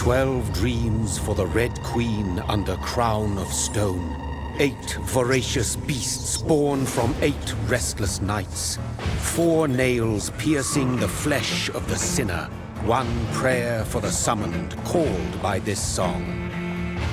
12 dreams for the Red Queen under crown of stone. 8 voracious beasts born from 8 restless nights. 4 nails piercing the flesh of the sinner. 1 prayer for the summoned, called by this song.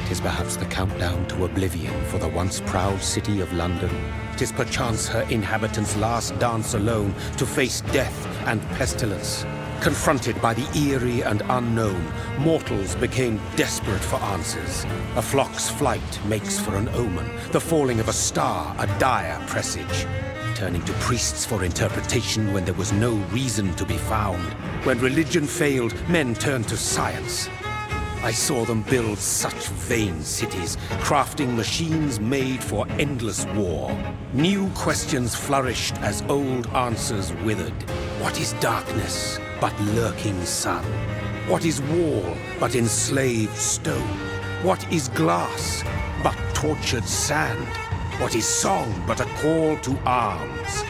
'Tis perhaps the countdown to oblivion for the once proud city of London. 'Tis perchance her inhabitants' last dance alone to face death and pestilence. Confronted by the eerie and unknown, mortals became desperate for answers. A flock's flight makes for an omen, the falling of a star a dire presage. Turning to priests for interpretation when there was no reason to be found. When religion failed, men turned to science. I saw them build such vain cities, crafting machines made for endless war. New questions flourished as old answers withered. What is darkness but lurking sun? What is wall but enslaved stone? What is glass but tortured sand? What is song but a call to arms?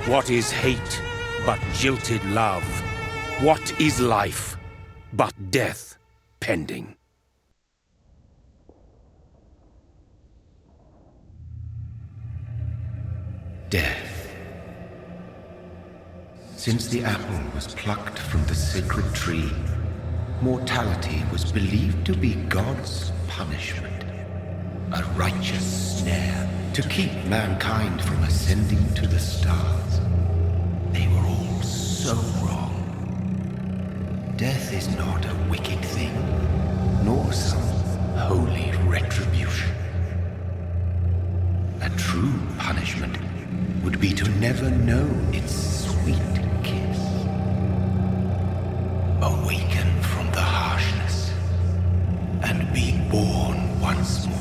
What is hate but jilted love? What is life but death pending? Death. Since the apple was plucked from the sacred tree, mortality was believed to be God's punishment, a righteous snare to keep mankind from ascending to the stars. They were all so wrong. Death is not a wicked thing, nor some holy retribution. A true punishment would be to never know its sweet kiss. Awaken from the harshness and be born once more.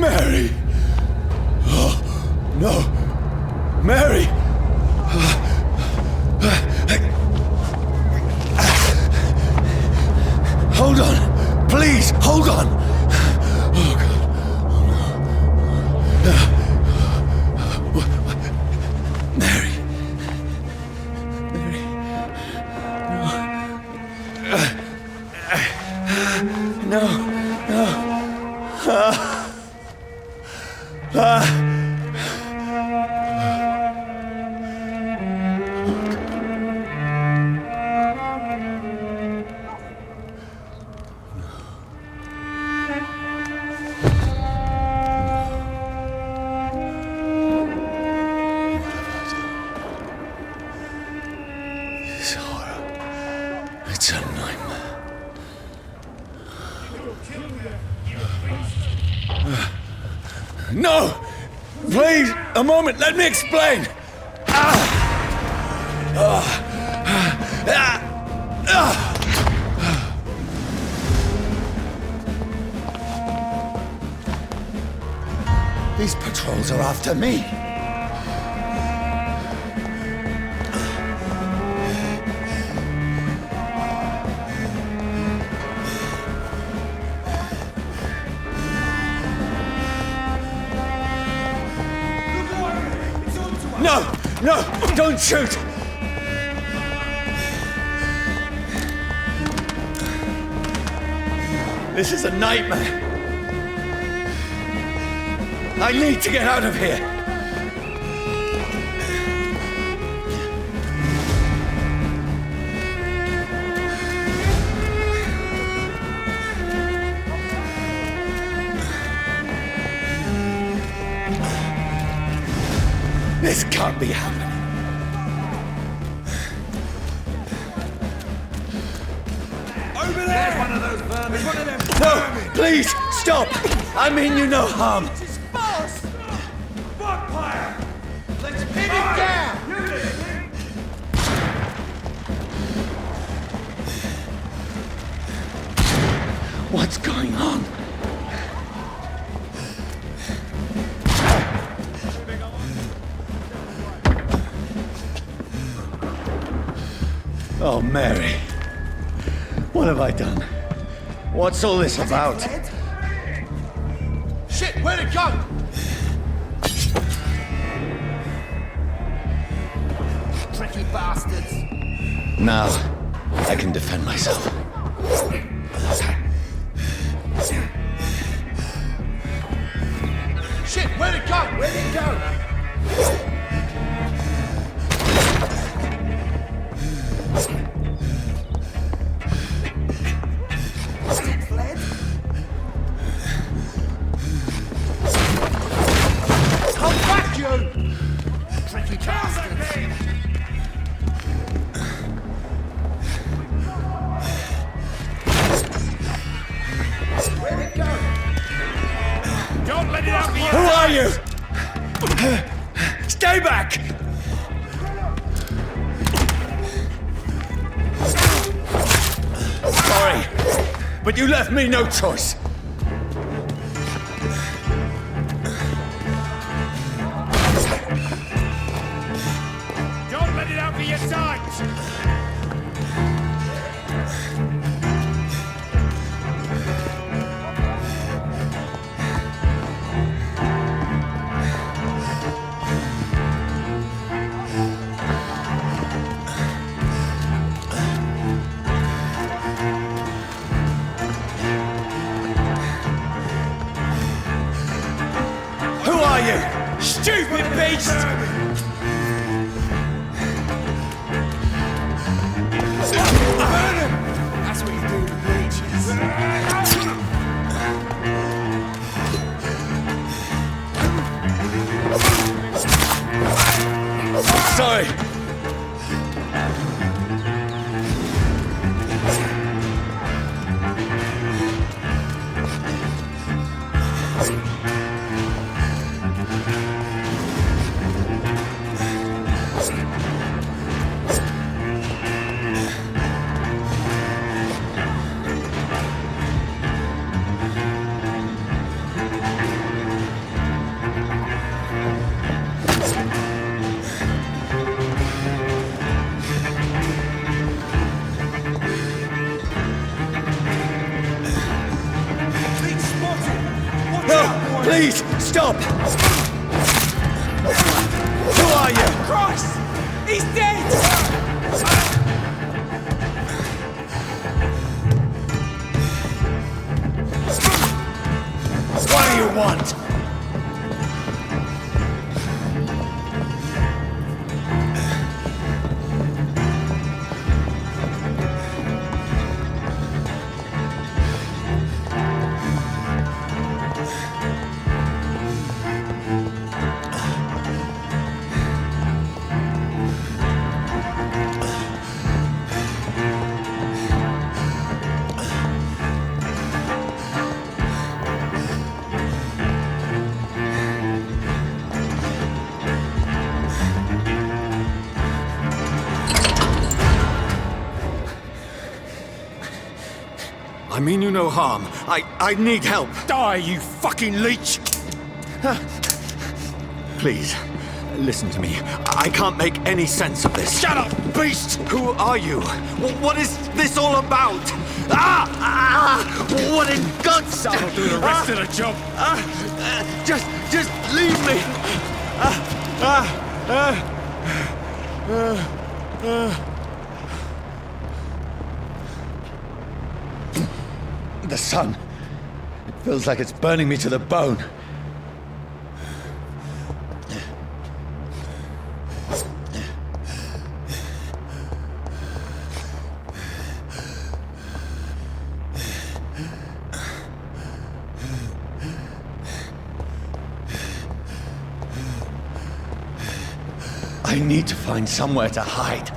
Mary! Oh, no! Mary! Hold on! Please, hold on! Oh, God. Oh, no. Mary. Mary. No. No. This horror. It's a nightmare. No! Please, a moment, let me explain! These patrols are after me. No! No! Don't shoot! This is a nightmare. I need to get out of here. This can't be happening. Over there! There's one of those vermin. One of them vermin. No! Please! Stop! I mean you no harm. It's false! Vampyr! Let's pin him down! What's going on? Oh, Mary. What have I done? What's all this about? Shit, where'd it go? Tricky bastards. Now, I can defend myself. Shit, where'd it go? Where'd it go? Come back, you! Tricky bastards. Where'd it go? Don't let it out the Who are you? Stay back! Sorry, but you left me no choice. Don't let it out for your sight! Who are you? Stupid beast! That's what you do to breaches. Sorry. Stop! Who are you? Christ! He's dead! What do you want? I mean you no harm. I need help. Die, you fucking leech! Please, listen to me. I can't make any sense of this. Shut up, beast! Who are you? What is this all about? What in God's name? I'll do the rest of the job. Just leave me. The sun. It feels like it's burning me to the bone. I need to find somewhere to hide.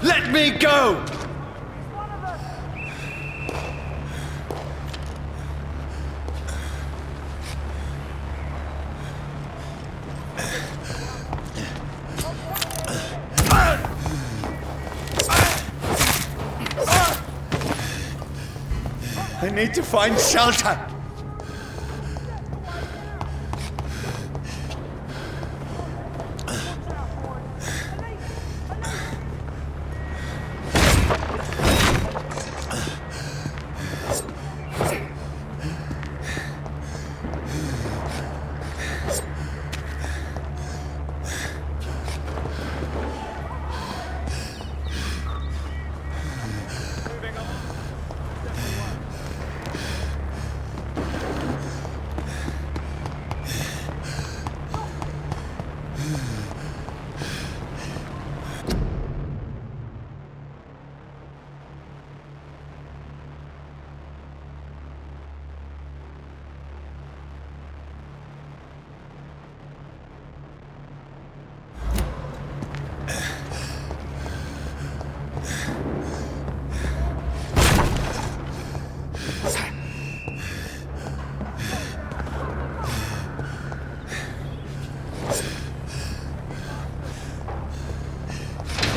Let me go! I need to find shelter!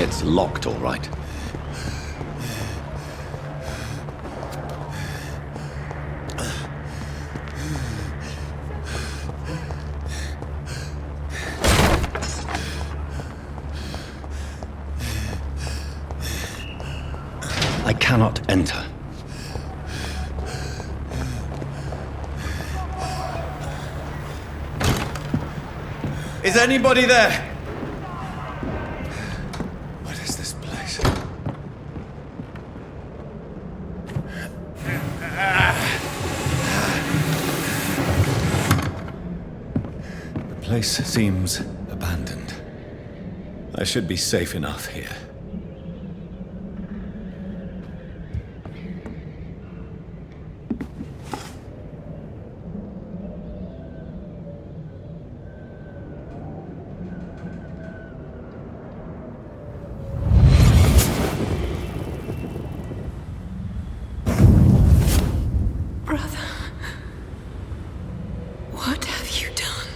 It's locked, all right. I cannot enter. Is anybody there? What is this place? The place seems abandoned. I should be safe enough here. What have you done?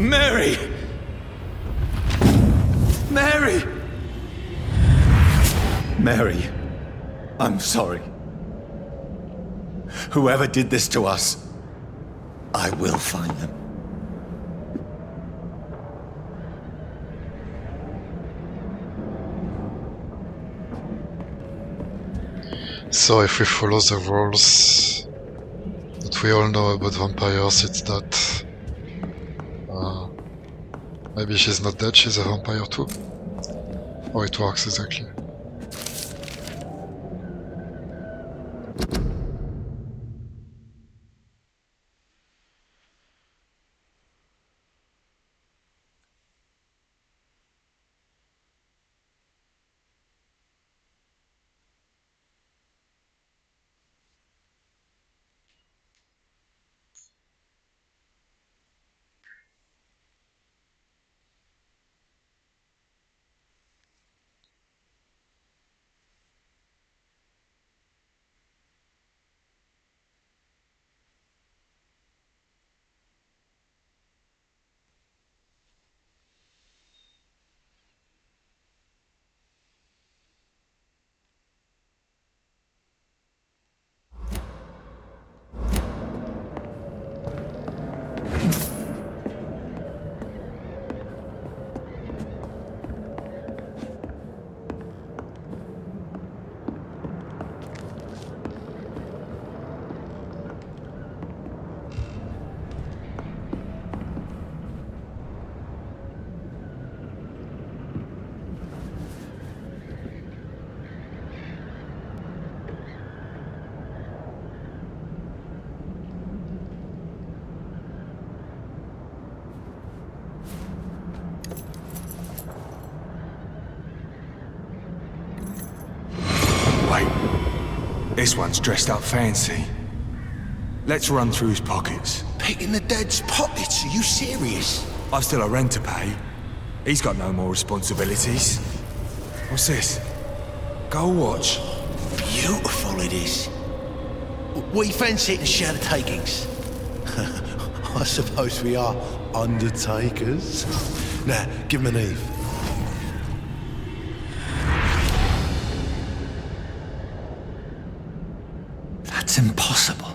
Mary! Mary! Mary, I'm sorry. Whoever did this to us, I will find them. So if we follow the rules, what we all know about vampires, it's that maybe she's not dead, she's a vampire too. How it works exactly. This one's dressed up fancy. Let's run through his pockets. Picking the dead's pockets? Are you serious? I've still a rent to pay. He's got no more responsibilities. What's this? Gold watch. Beautiful it is. We fancy it and share the takings. I suppose we are undertakers. Now, give him an Eve. That's impossible.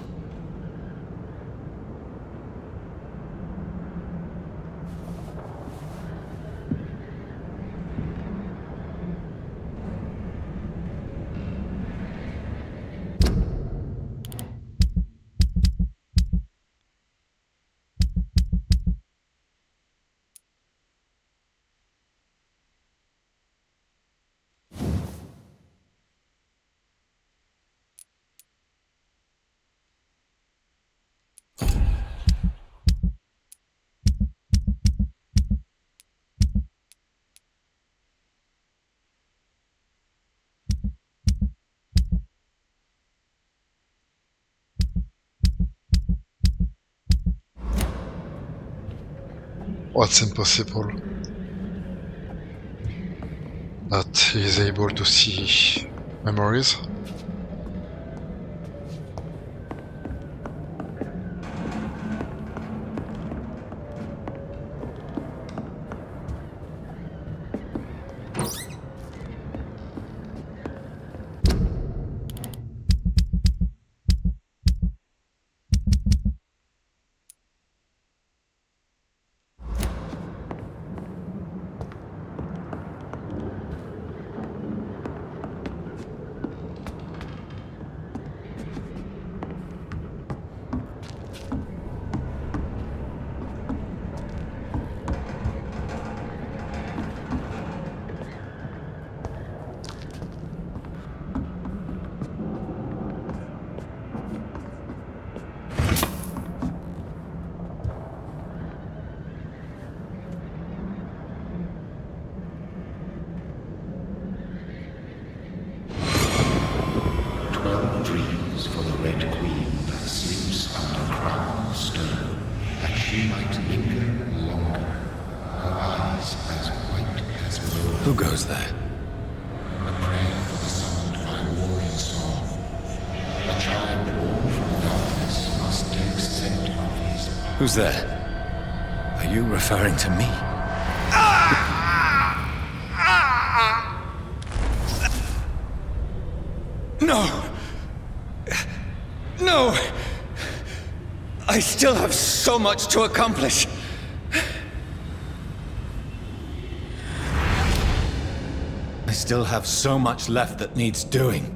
What's impossible? That he is able to see memories? Dreams for the Red Queen that sleeps under crown of stone, that she might linger longer, her eyes as white as snow. Who goes there? A prayer for the summoned by warrior song. A child born from darkness must take scent of his power. Who's there? Are you referring to me? No! No! I still have so much to accomplish. I still have so much left that needs doing.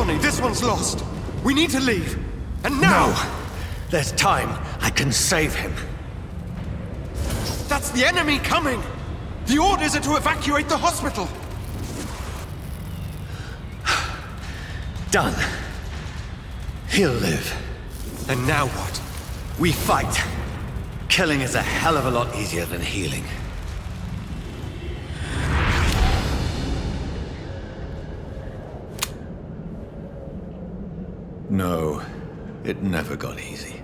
Johnny, this one's lost. We need to leave. And now! No! There's time. I can save him. That's the enemy coming! The orders are to evacuate the hospital! Done. He'll live. And now what? We fight. Killing is a hell of a lot easier than healing. No, it never got easy.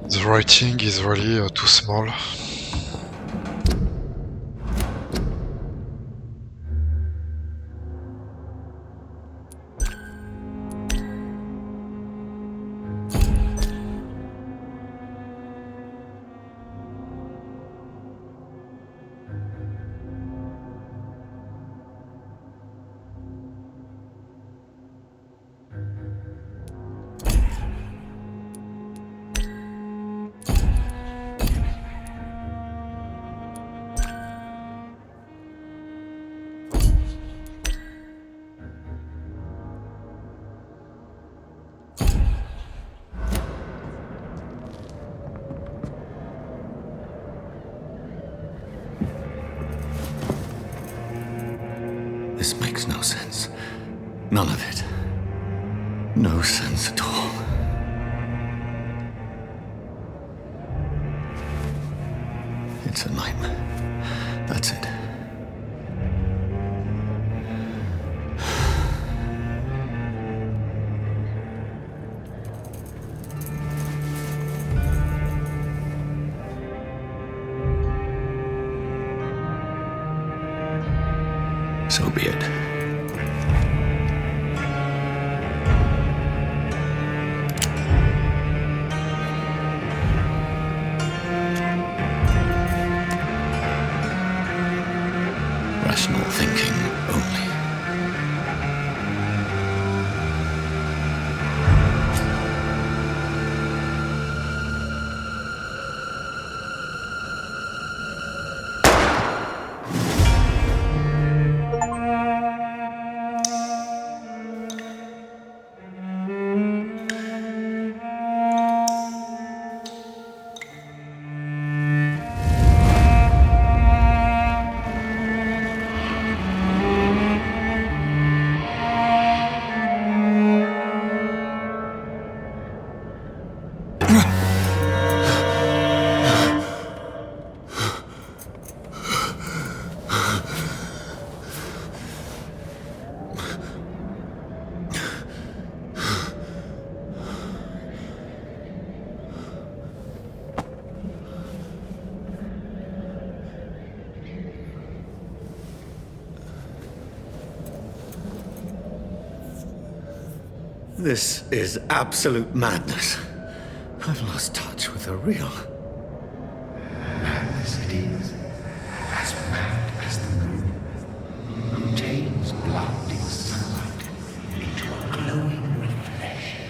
The writing is really too small. This makes no sense. None of it. No sense at all. It's a nightmare. That's it. So be it. Rational thinking only. This is absolute madness. I've lost touch with the real. Madness it is, as mad as the moon, who changes blinding sunlight into a glowing reflection.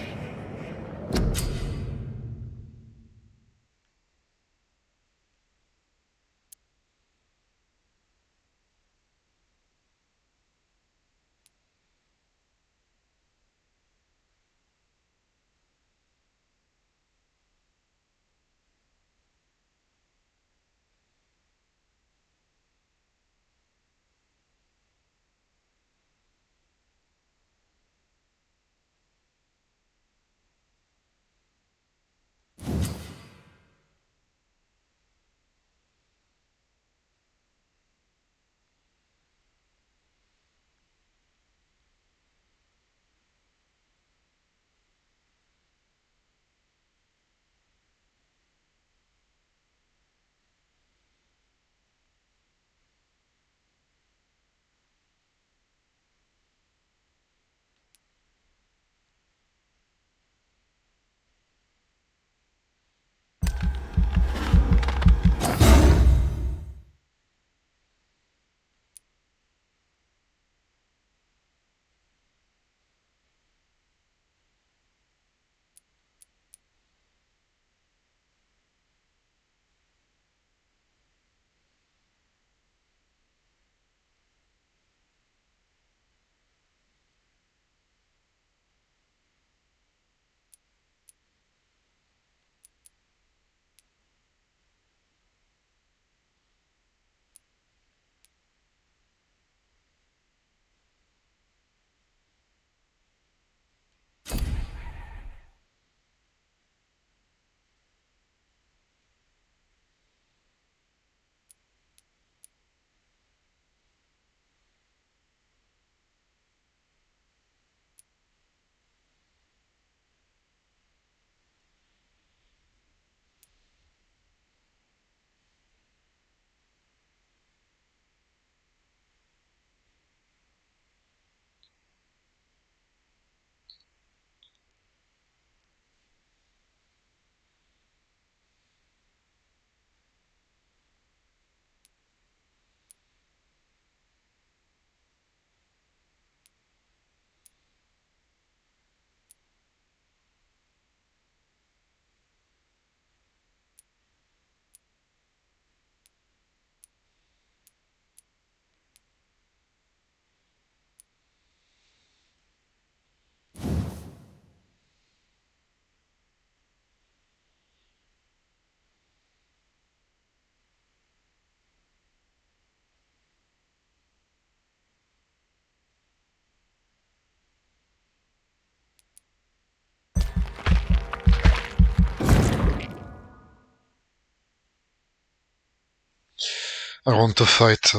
I want to fight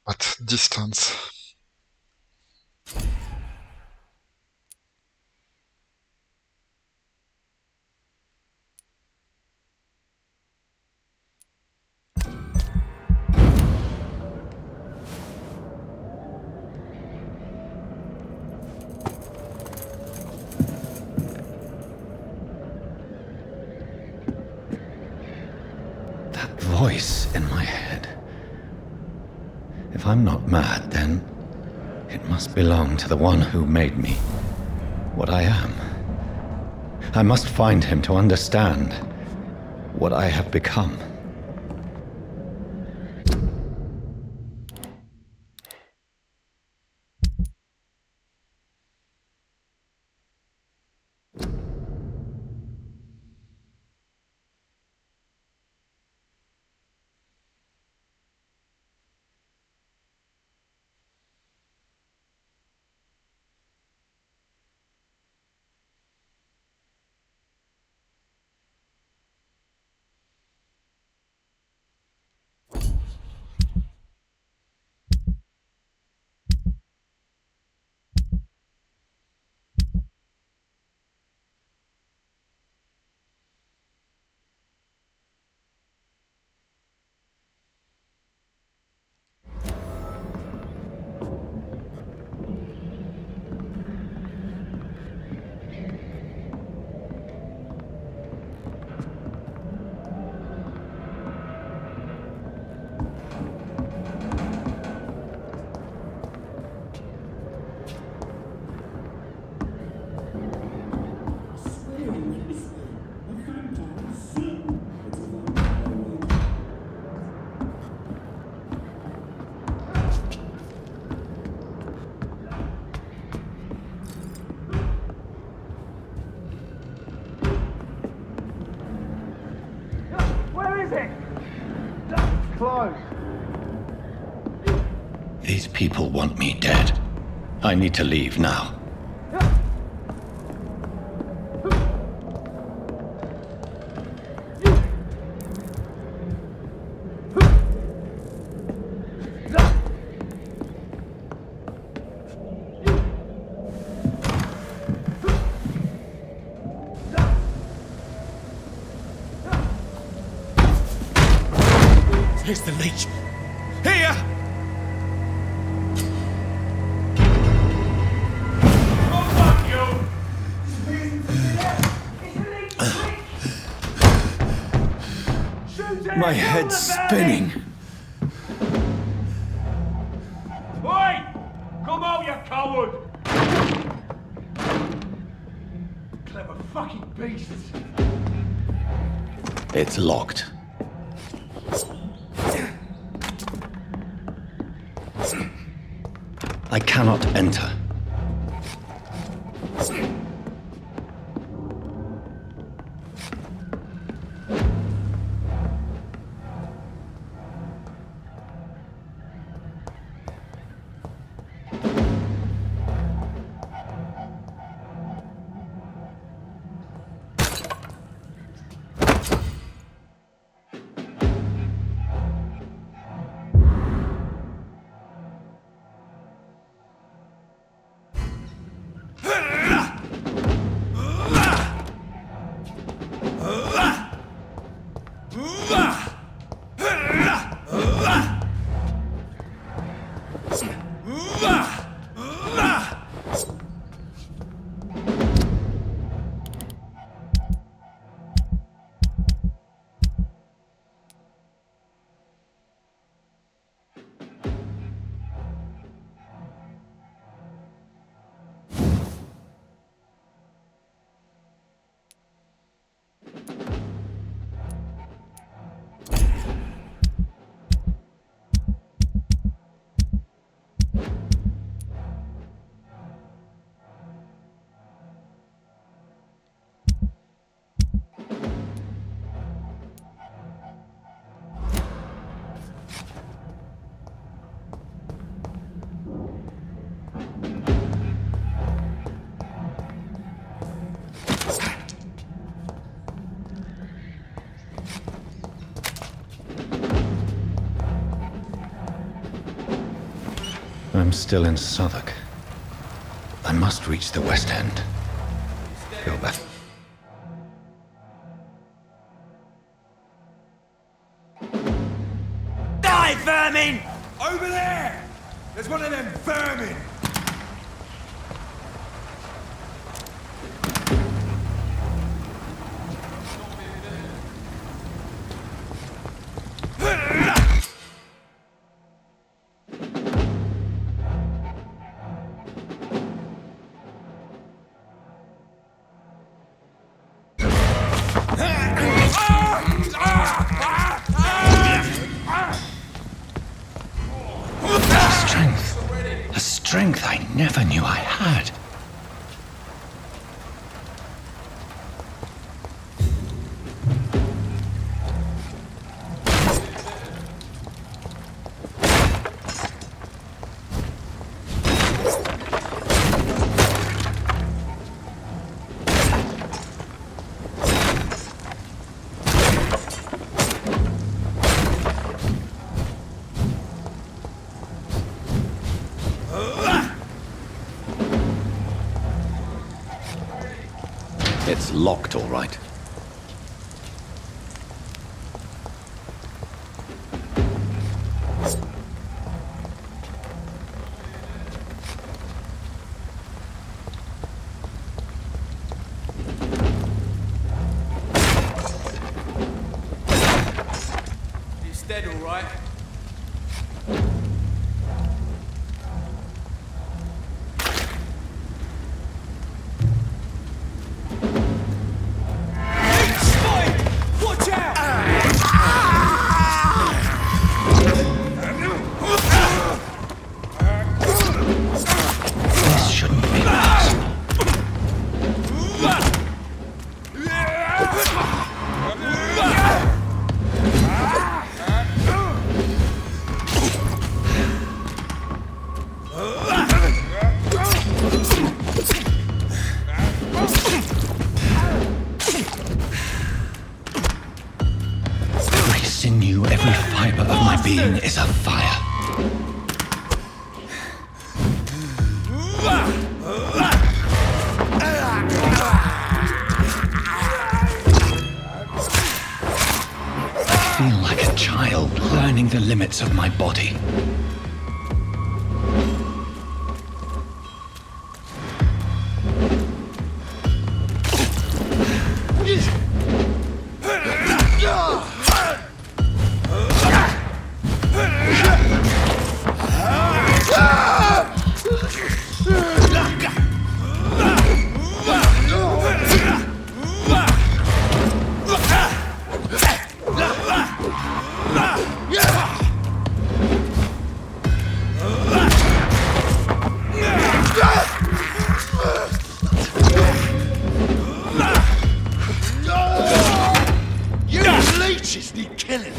at distance. That voice in my head. If I'm not mad, then it must belong to the one who made me what I am. I must find him to understand what I have become. These people want me dead. I need to leave now. Here's the leech. Here! My head's spinning. Oi! Come out, you coward! Clever fucking beasts! It's locked. I cannot enter. I'm still in Southwark. I must reach the West End. Go back. Die, vermin! Over there! There's one of them vermin! A strength I never knew I had. It's locked, all right. He's dead, all right. This shouldn't be possible. Every sinew, every fiber of my being is afire. I feel like a child learning the limits of my body. Leeches need killing.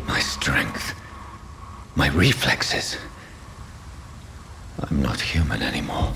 My strength, my reflexes. I'm not human anymore.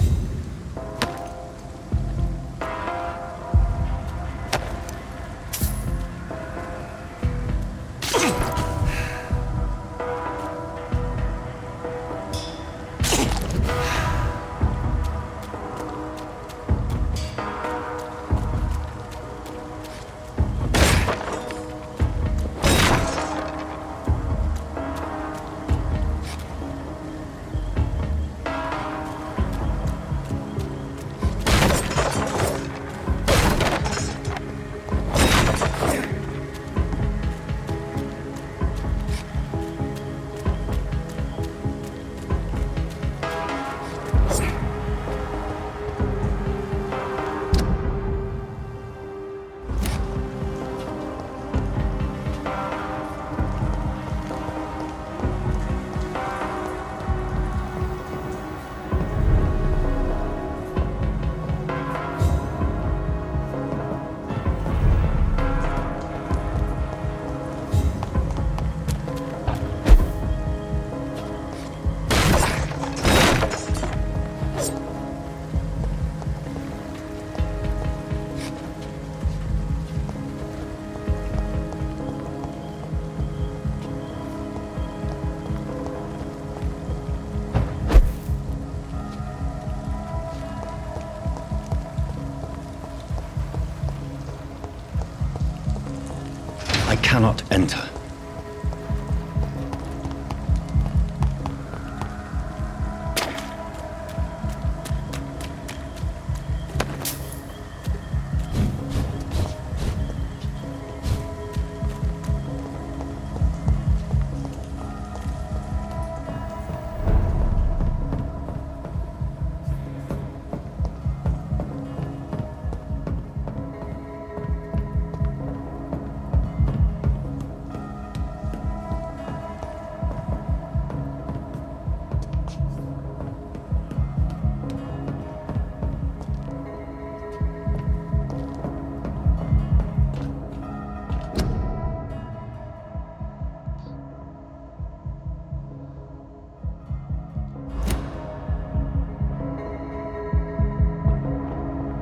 cannot enter.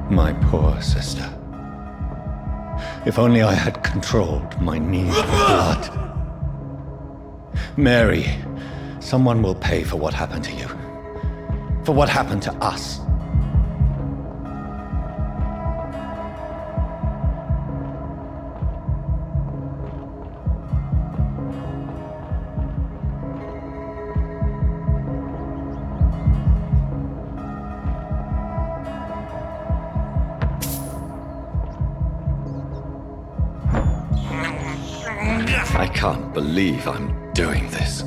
My poor sister. If only I had controlled my need for blood. Mary, someone will pay for what happened to you. For what happened to us. I can't believe I'm doing this.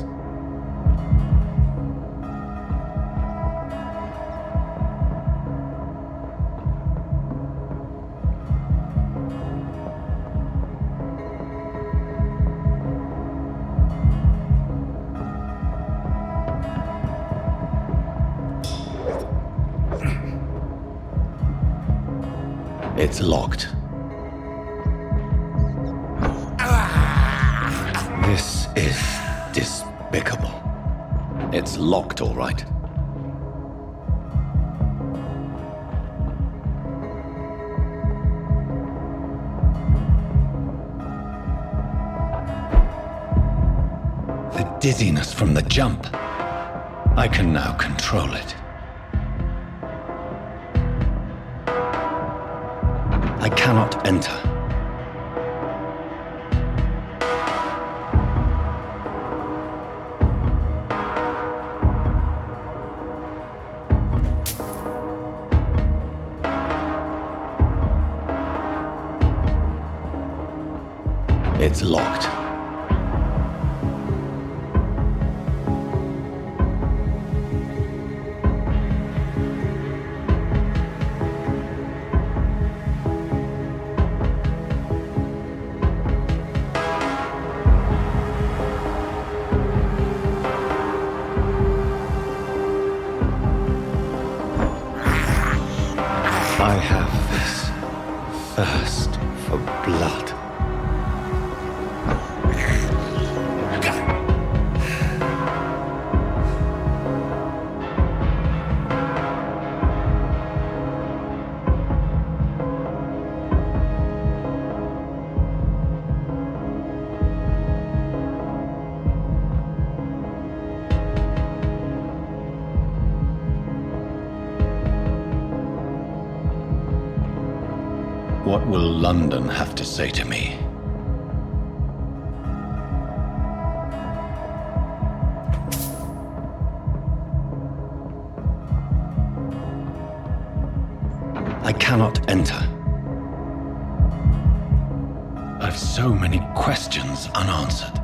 It's locked. This is despicable. It's locked, all right. The dizziness from the jump. I can now control it. I cannot enter. It's locked. I have this thirst for blood. What will London have to say to me? I cannot enter. I've so many questions unanswered.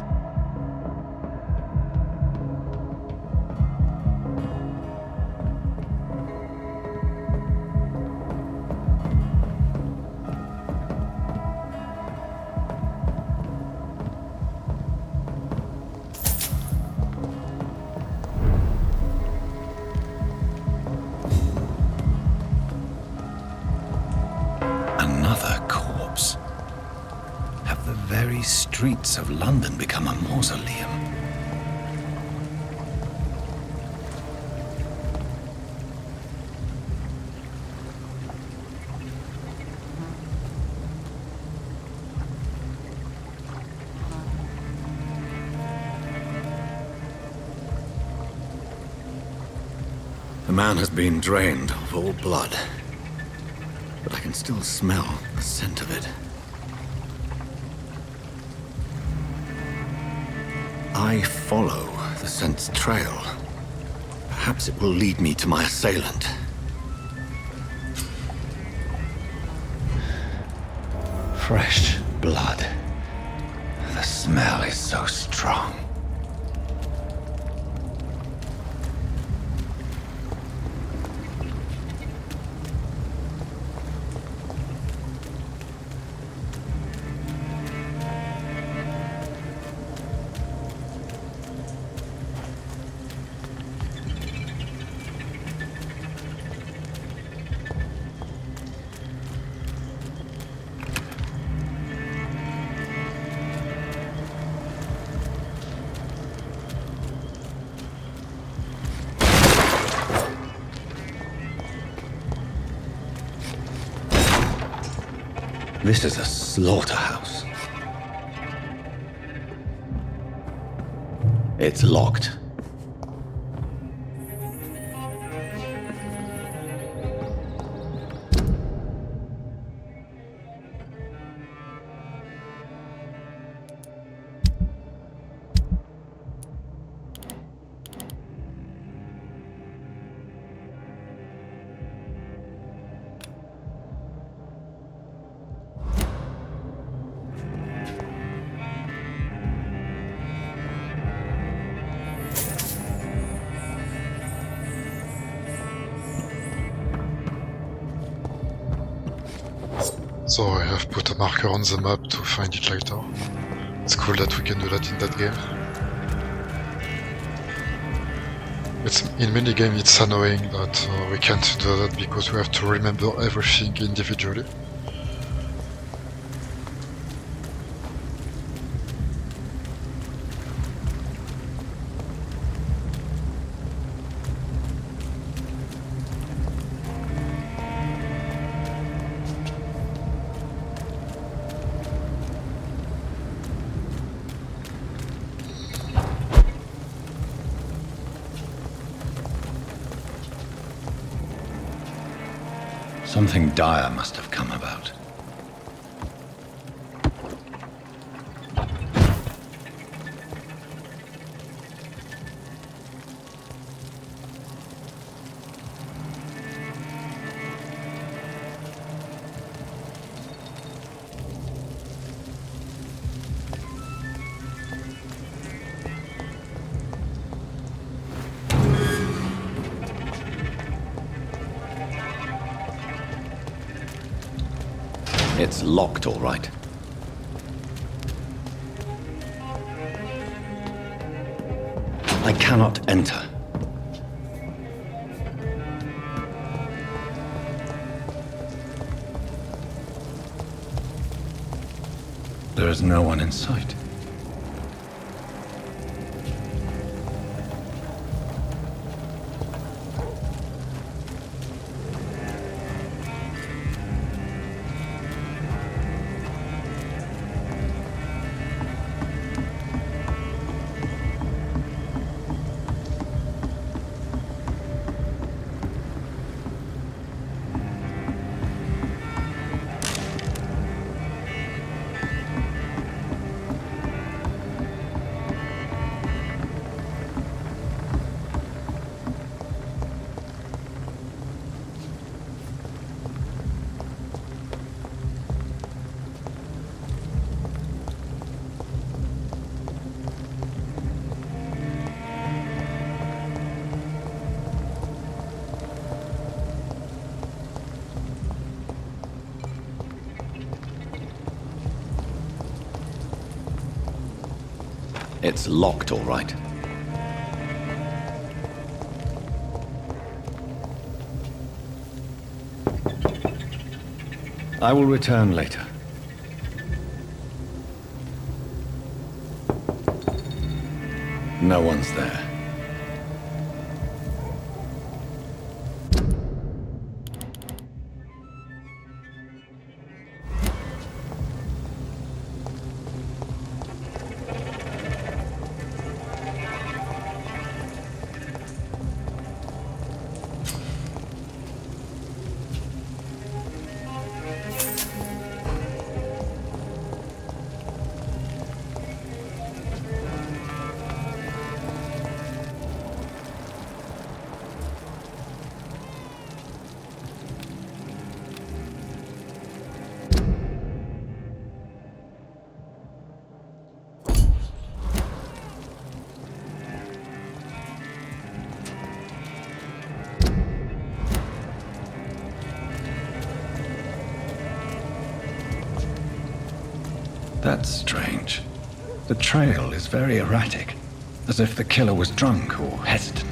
Another corpse. Have the very streets of London become a mausoleum? The man has been drained of all blood, but I can still smell the scent of it. I follow the scent's trail, perhaps it will lead me to my assailant. Fresh blood. The smell is so strong. This is a slaughterhouse. It's locked. So I have put a marker on the map to find it later. It's cool that we can do that in that game. In minigame it's annoying that we can't do that because we have to remember everything individually. Something dire must have come about. It's locked, all right. I cannot enter. There is no one in sight. It's locked, all right. I will return later. No one's there. That's strange. The trail is very erratic, as if the killer was drunk or hesitant.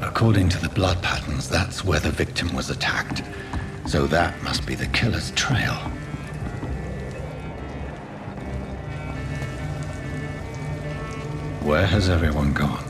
According to the blood patterns, that's where the victim was attacked. So that must be the killer's trail. Where has everyone gone?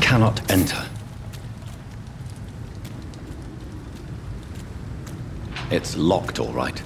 cannot enter. It's locked, all right.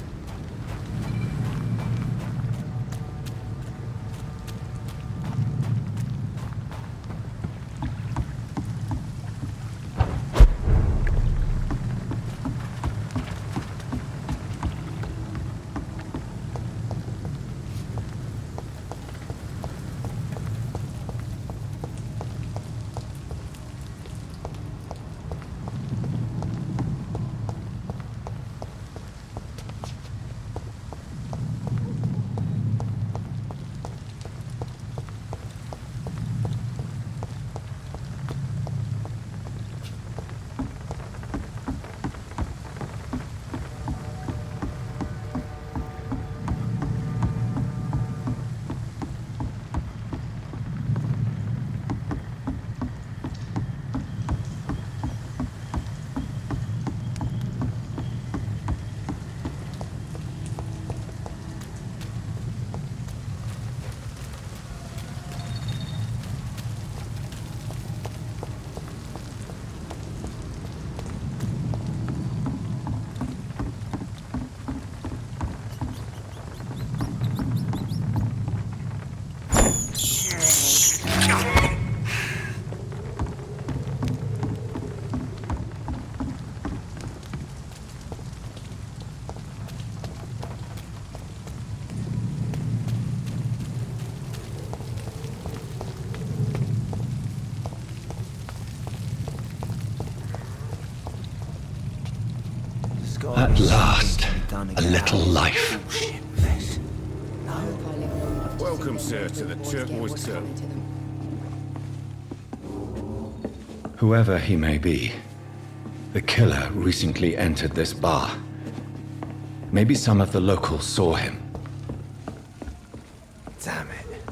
At last, a little life. Welcome, sir, to the Turquoise Turtle. Whoever he may be, the killer recently entered this bar. Maybe some of the locals saw him. Damn it.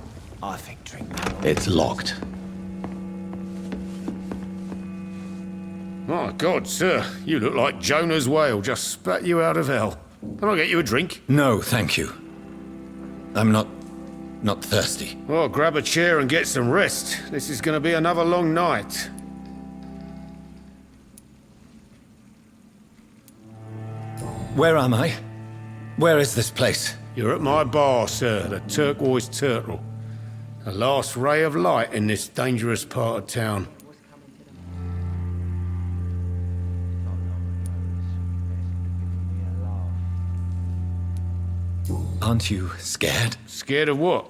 I think drink. It's locked. My God, sir, you look like Jonah's whale just spat you out of hell. Can I get you a drink? No, thank you. I'm not thirsty. Well, grab a chair and get some rest. This is going to be another long night. Where am I? Where is this place? You're at my bar, sir, the Turquoise Turtle. The last ray of light in this dangerous part of town. Aren't you scared? Scared of what?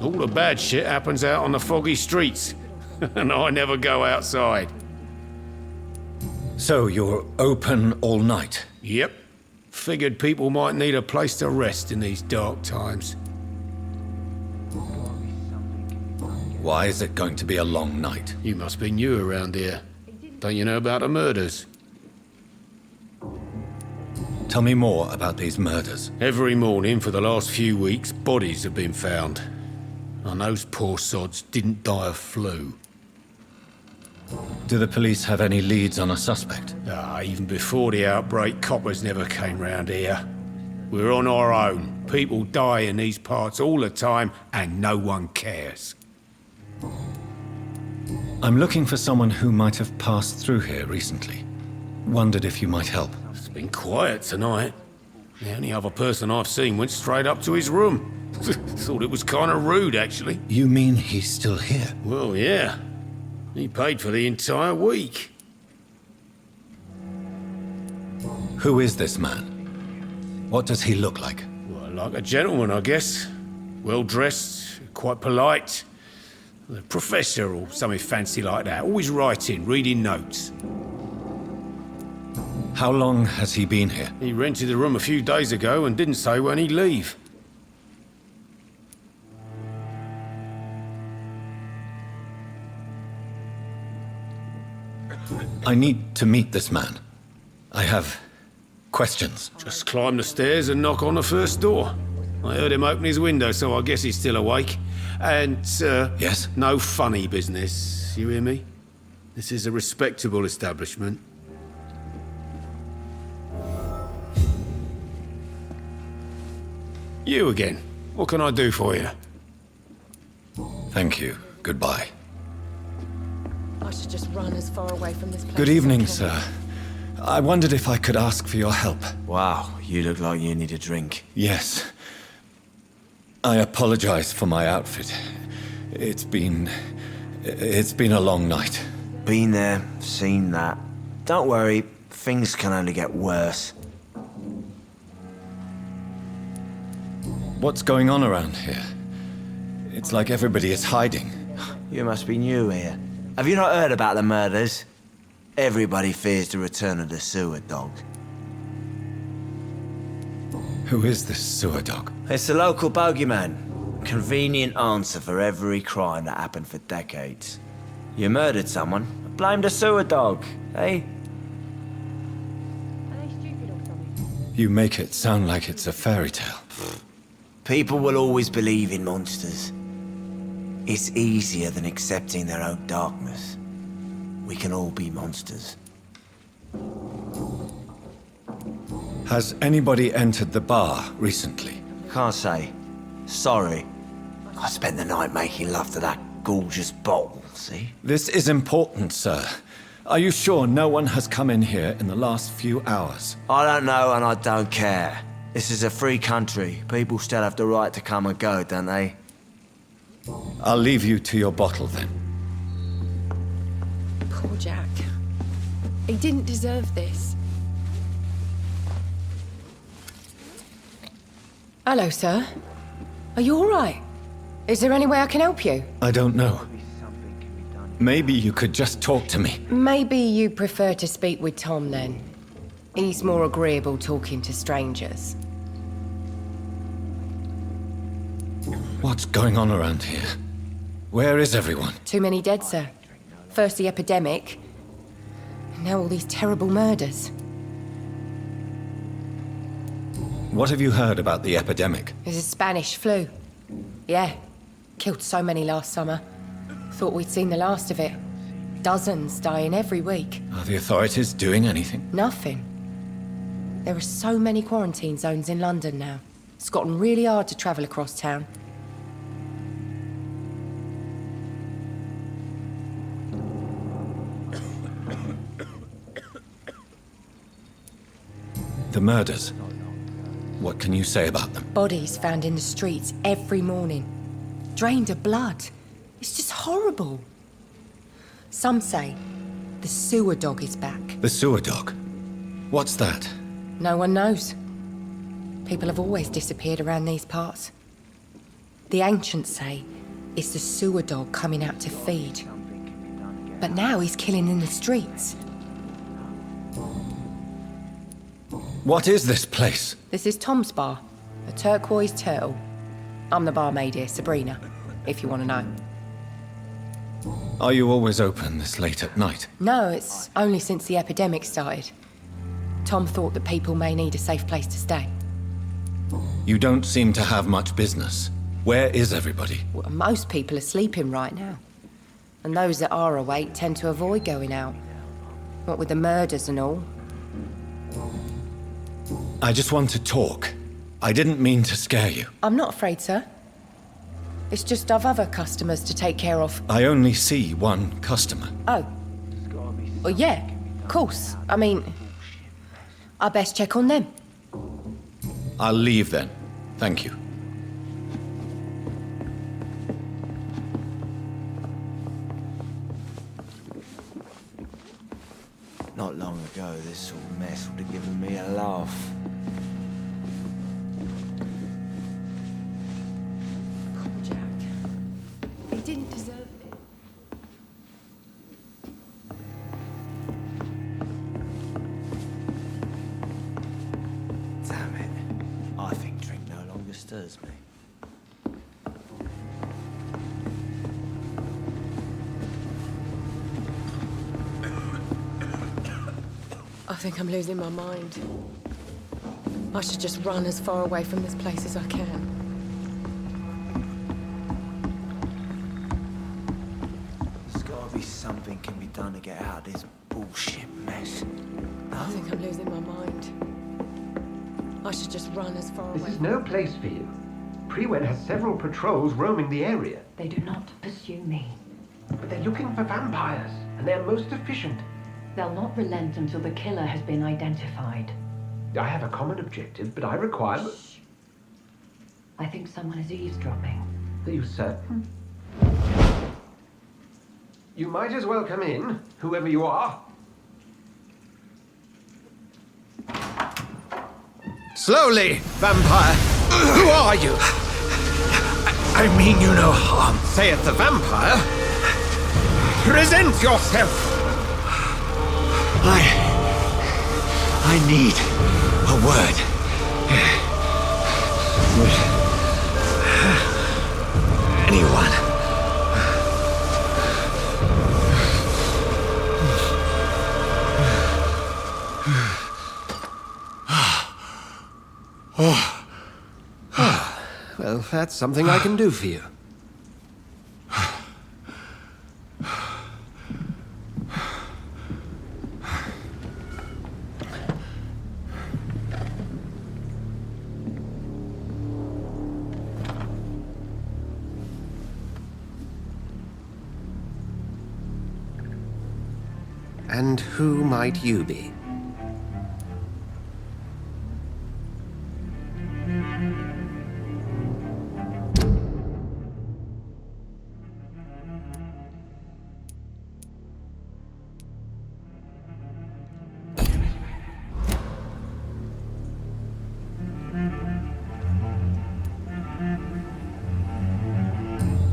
All the bad shit happens out on the foggy streets. And I never go outside. So you're open all night? Yep. Figured people might need a place to rest in these dark times. Why is it going to be a long night? You must be new around here. Don't you know about the murders? Tell me more about these murders. Every morning for the last few weeks, bodies have been found. And those poor sods didn't die of flu. Do the police have any leads on a suspect? Even before the outbreak, coppers never came round here. We're on our own. People die in these parts all the time, and no one cares. I'm looking for someone who might have passed through here recently. Wondered if you might help. It's been quiet tonight. The only other person I've seen went straight up to his room. Thought it was kind of rude, actually. You mean he's still here? Well, yeah. He paid for the entire week. Who is this man? What does he look like? Well, like a gentleman, I guess. Well-dressed, quite polite. A professor or something fancy like that. Always writing, reading notes. How long has he been here? He rented the room a few days ago and didn't say when he'd leave. I need to meet this man. I have questions. Just climb the stairs and knock on the first door. I heard him open his window, so I guess he's still awake. And, Yes? no funny business. You hear me? This is a respectable establishment. You again. What can I do for you? Thank you. Goodbye. I should just run as far away from this place. Good as I evening, can. sir. I wondered if I could ask for your help. Wow, you look like you need a drink. Yes. I apologize for my outfit. It's been a long night. Been there, seen that. Don't worry, things can only get worse. What's going on around here? It's like everybody is hiding. You must be new here. Have you not heard about the murders? Everybody fears the return of the sewer dog. Who is this sewer dog? It's the local bogeyman. Convenient answer for every crime that happened for decades. You murdered someone, blame the sewer dog, eh? You make it sound like it's a fairy tale. People will always believe in monsters. It's easier than accepting their own darkness. We can all be monsters. Has anybody entered the bar recently? Can't say. Sorry. I spent the night making love to that gorgeous bottle, see? This is important, sir. Are you sure no one has come in here in the last few hours? I don't know and I don't care. This is a free country. People still have the right to come and go, don't they? I'll leave you to your bottle then. Poor Jack. He didn't deserve this. Hello, sir. Are you all right? Is there any way I can help you? I don't know. Maybe you could just talk to me. Maybe you prefer to speak with Tom, then. He's more agreeable talking to strangers. What's going on around here? Where is everyone? Too many dead, sir. First the epidemic, and now all these terrible murders. What have you heard about the epidemic? There's a Spanish flu. Yeah, killed so many last summer. Thought we'd seen the last of it. Dozens dying every week. Are the authorities doing anything? Nothing. There are so many quarantine zones in London now. It's gotten really hard to travel across town. The murders. What can you say about them? Bodies found in the streets every morning. Drained of blood. It's just horrible. Some say the sewer dog is back. The sewer dog? What's that? No one knows. People have always disappeared around these parts. The ancients say it's the sewer dog coming out to feed. But now he's killing in the streets. What is this place? This is Tom's bar, a turquoise turtle. I'm the barmaid here, Sabrina, if you want to know. Are you always open this late at night? No, it's only since the epidemic started. Tom thought that people may need a safe place to stay. You don't seem to have much business. Where is everybody? Well, most people are sleeping right now. And those that are awake tend to avoid going out. What with the murders and all. I just want to talk. I didn't mean to scare you. I'm not afraid, sir. It's just I've other customers to take care of. I only see one customer. Oh. Well, yeah, of course. I mean, I best check on them. I'll leave then. Thank you. Not long ago, this sort of mess would have given me a laugh. Poor Jack. He didn't deserve it. Damn it. I think drink no longer stirs me. I think I'm losing my mind. I should just run as far away from this place as I can. There's gotta be something can be done to get out of this bullshit mess. I think I'm losing my mind. I should just run as far away. This is no place for you. Prewen has several patrols roaming the area. They do not pursue me. But they're looking for vampires, and they're most efficient. They'll not relent until the killer has been identified. I have a common objective, but I require... I think someone is eavesdropping. Are you certain? You might as well come in, whoever you are. Slowly, vampire! Who are you? I mean you no harm. Saith the vampire. Present yourself! I need a word. Anyone? Well, that's something I can do for you. And who might you be?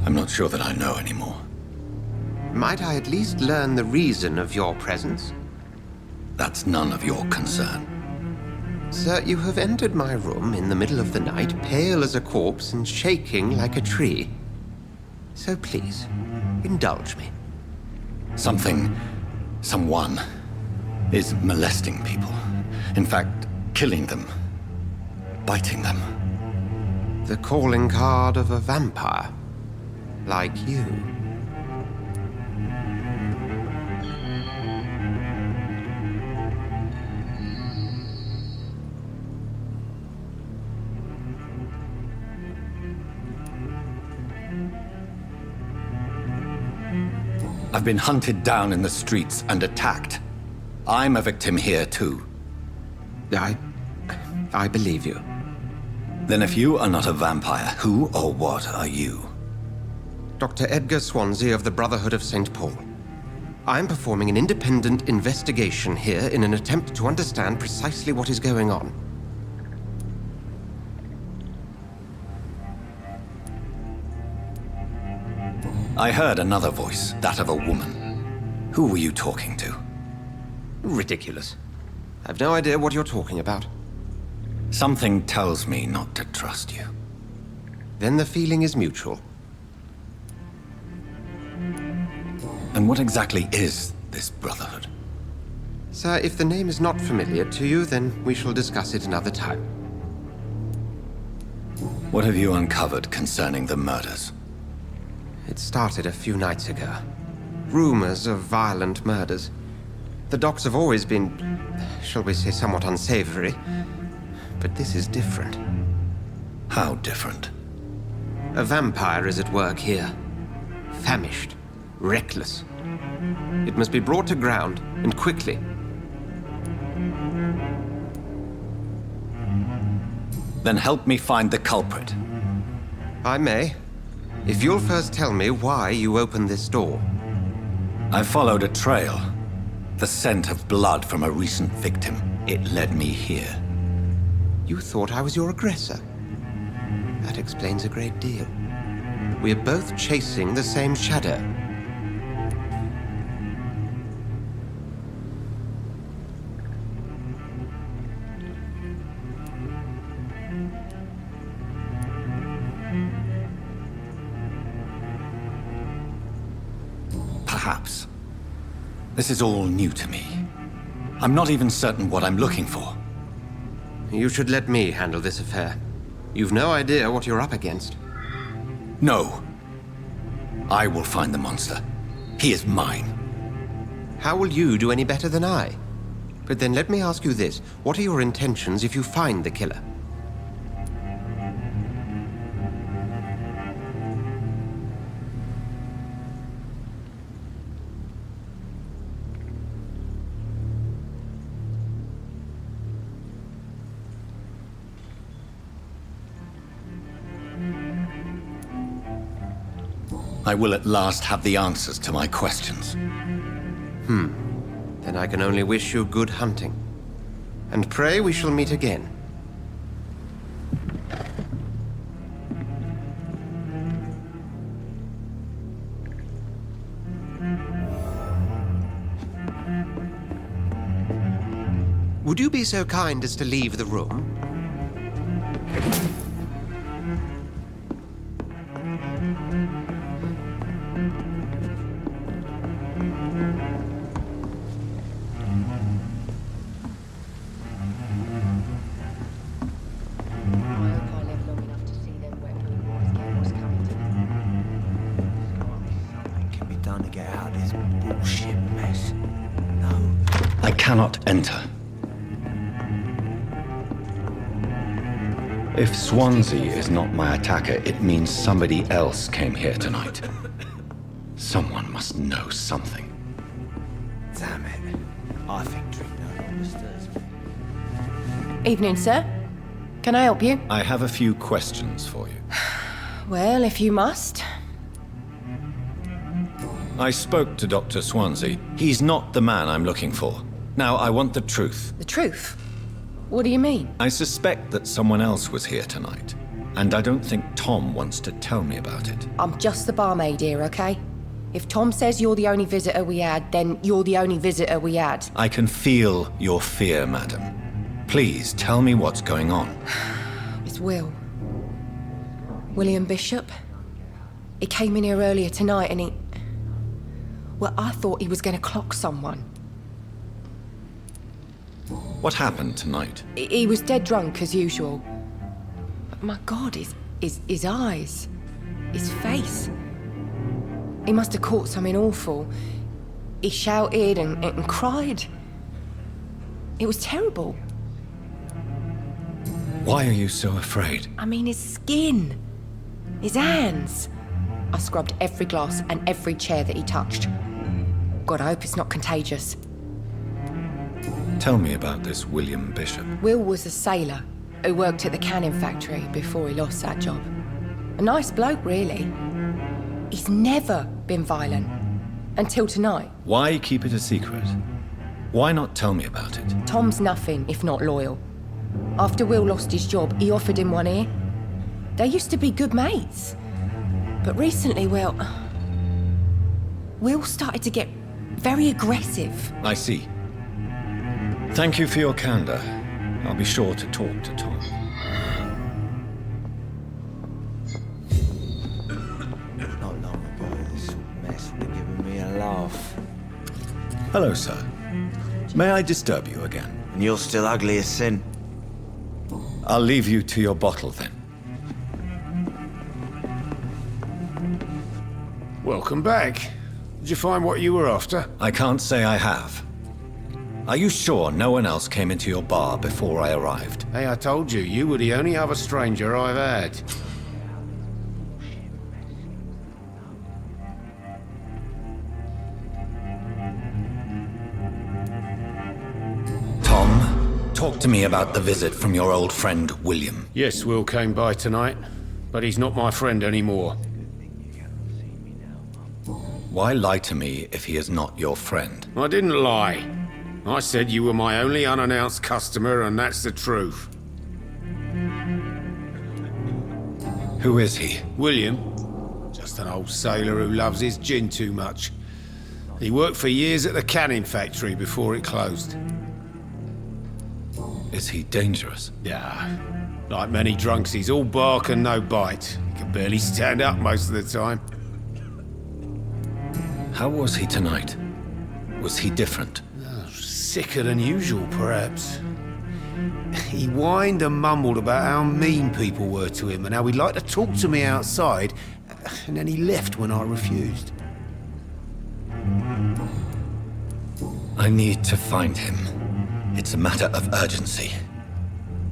I'm not sure that I know anymore. Might I at least learn the reason of your presence? That's none of your concern. Sir, you have entered my room in the middle of the night, pale as a corpse and shaking like a tree. So please, indulge me. Someone is molesting people. In fact, killing them. Biting them. The calling card of a vampire. Like you. I've been hunted down in the streets and attacked. I'm a victim here, too. I believe you. Then if you are not a vampire, who or what are you? Dr. Edgar Swansea of the Brotherhood of St. Paul. I'm performing an independent investigation here in an attempt to understand precisely what is going on. I heard another voice, that of a woman. Who were you talking to? Ridiculous. I've no idea what you're talking about. Something tells me not to trust you. Then the feeling is mutual. And what exactly is this Brotherhood? Sir, if the name is not familiar to you, then we shall discuss it another time. What have you uncovered concerning the murders? It started a few nights ago. Rumors of violent murders. The docks have always been, shall we say, somewhat unsavory. But this is different. How different? A vampire is at work here. Famished. Reckless. It must be brought to ground, and quickly. Then help me find the culprit. I may. If you'll first tell me why you opened this door. I followed a trail. The scent of blood from a recent victim. It led me here. You thought I was your aggressor. That explains a great deal. We're both chasing the same shadow. Perhaps. This is all new to me. I'm not even certain what I'm looking for. You should let me handle this affair. You've no idea what you're up against. No. I will find the monster. He is mine. How will you do any better than I? But then let me ask you this. What are your intentions if you find the killer? I will at last have the answers to my questions. Then I can only wish you good hunting. And pray we shall meet again. Would you be so kind as to leave the room? Can be done to get out of this bullshit mess. No. I cannot enter. If Swansea is not my attacker, it means somebody else came here tonight. Someone must know something. Damn it. I think drink no longer stirs me. Evening, sir. Can I help you? I have a few questions for you. Well, if you must. I spoke to Dr. Swansea. He's not the man I'm looking for. Now, I want the truth. The truth? What do you mean? I suspect that someone else was here tonight, and I don't think Tom wants to tell me about it. I'm just the barmaid here, okay? If Tom says you're the only visitor we had, then you're the only visitor we had. I can feel your fear, madam. Please, tell me what's going on. It's Will. William Bishop. He came in here earlier tonight and he... Well, I thought he was going to clock someone. What happened tonight? He was dead drunk, as usual. But my God, his eyes. His face. He must have caught something awful. He shouted and cried. It was terrible. Why are you so afraid? I mean, his skin. His hands. I scrubbed every glass and every chair that he touched. God, I hope it's not contagious. Tell me about this William Bishop. Will was a sailor who worked at the canning factory before he lost that job. A nice bloke, really. He's never been violent. Until tonight. Why keep it a secret? Why not tell me about it? Tom's nothing if not loyal. After Will lost his job, he offered him one ear. They used to be good mates. But recently, well... Will started to get very aggressive. I see. Thank you for your candor. I'll be sure to talk to Tom. Not long ago, this sort of mess would have given me a laugh. Hello, sir. May I disturb you again? And you're still ugly as sin. I'll leave you to your bottle, then. Welcome back. Did you find what you were after? I can't say I have. Are you sure no one else came into your bar before I arrived? Hey, I told you, you were the only other stranger I've had. Tom, talk to me about the visit from your old friend, William. Yes, Will came by tonight, but he's not my friend anymore. Why lie to me if he is not your friend? I didn't lie. I said you were my only unannounced customer, and that's the truth. Who is he? William. Just an old sailor who loves his gin too much. He worked for years at the canning factory before it closed. Is he dangerous? Yeah. Like many drunks, he's all bark and no bite. He can barely stand up most of the time. How was he tonight? Was he different? Sicker than usual, perhaps. He whined and mumbled about how mean people were to him and how he'd like to talk to me outside, and then he left when I refused. I need to find him. It's a matter of urgency.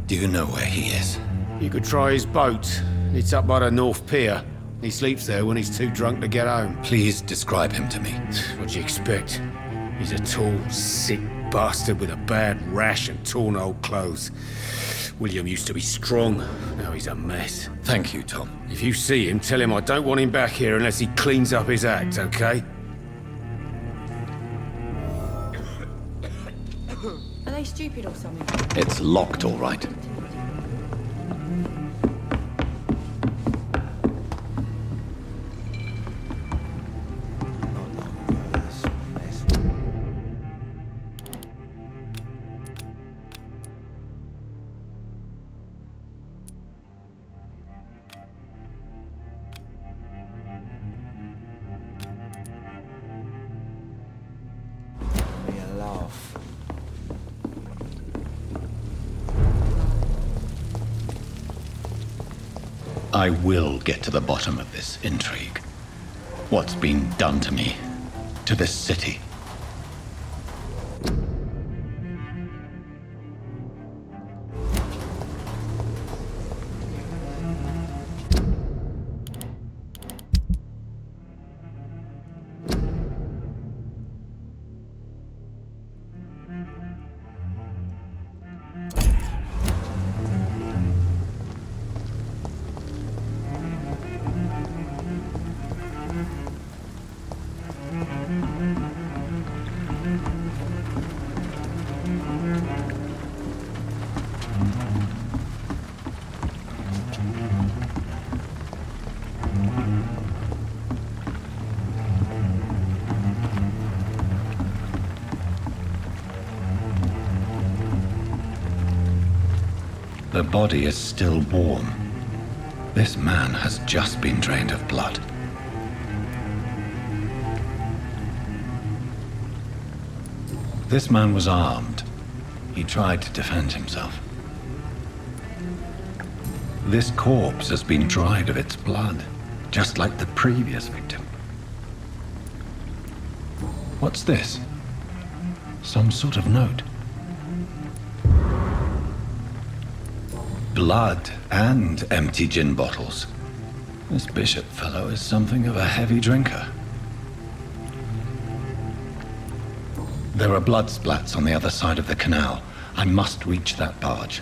Do you know where he is? You could try his boat. It's up by the North Pier. He sleeps there when he's too drunk to get home. Please describe him to me. What do you expect? He's a tall, sick bastard with a bad rash and torn old clothes. William used to be strong. Now he's a mess. Thank you, Tom. If you see him, tell him I don't want him back here unless he cleans up his act, okay? Are they stupid or something? It's locked, all right. I will get to the bottom of this intrigue. What's been done to me, to this city. The body is still warm. This man has just been drained of blood. This man was armed. He tried to defend himself. This corpse has been dried of its blood, just like the previous victim. What's this? Some sort of note. Blood and empty gin bottles. This Bishop fellow is something of a heavy drinker. There are blood splats on the other side of the canal. I must reach that barge.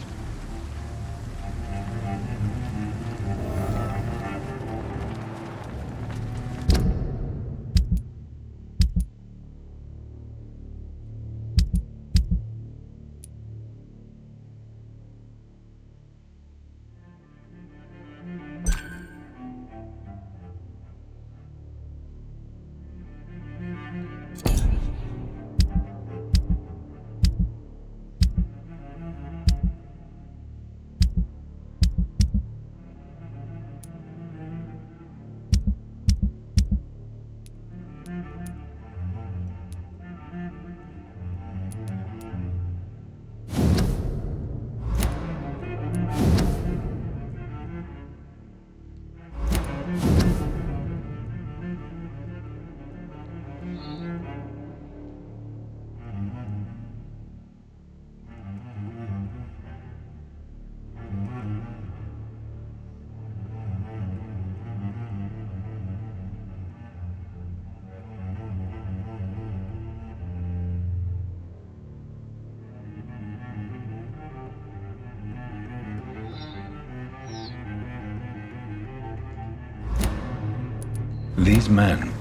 These men,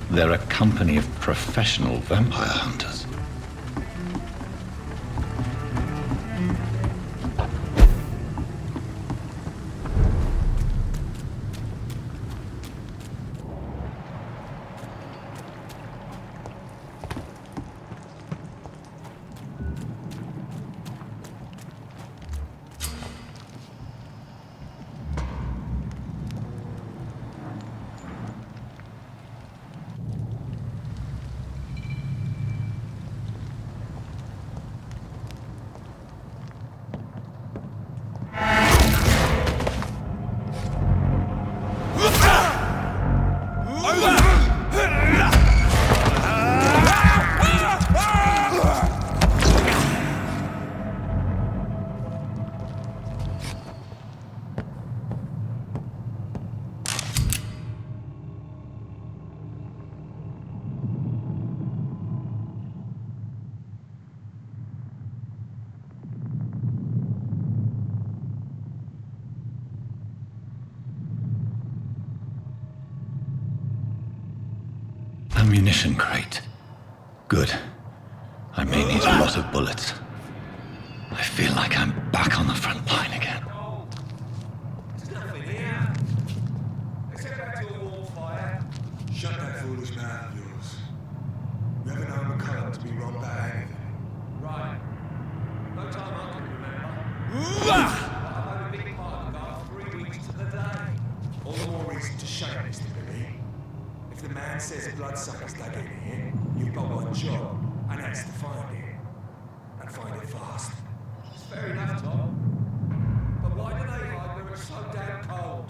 they're a company of professional vampire hunters. Ammunition crate. Good. I may need a lot of bullets. I feel like I'm back on the front line again. There's nothing here. Let's head back to a warm fire. Shut that foolish mouth of yours. You haven't known McCulloch to be wrong about anything. Right. No time I can remember. I've had a big part of the car 3 weeks to the day. All the more reason to shut it, Mr. Billy. If the man says bloodsuckers dug in here, you've got one job, and that's to find it. And find it fast. It's fair enough, Tom. But why do they hide where it's so damn cold?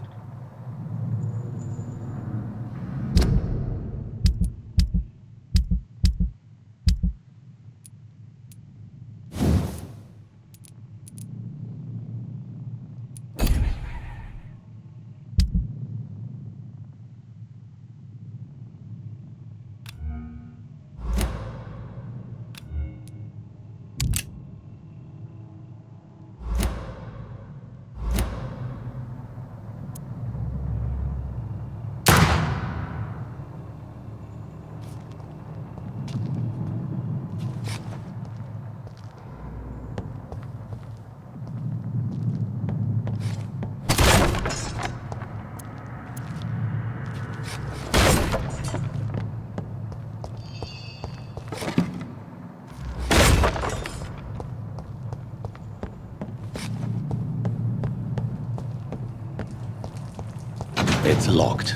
It's locked.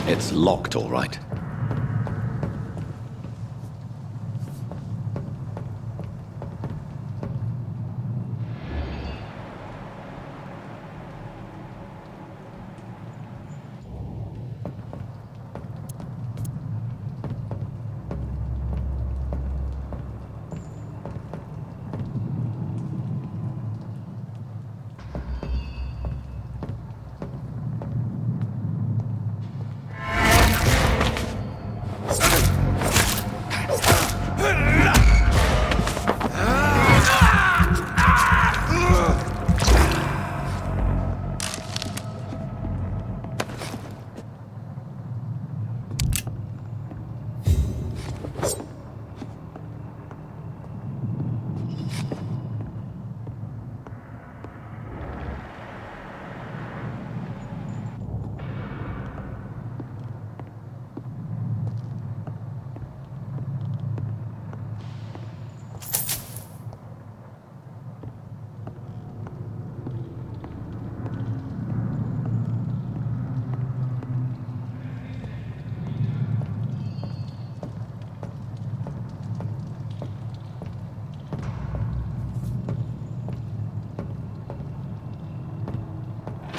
It's locked, all right.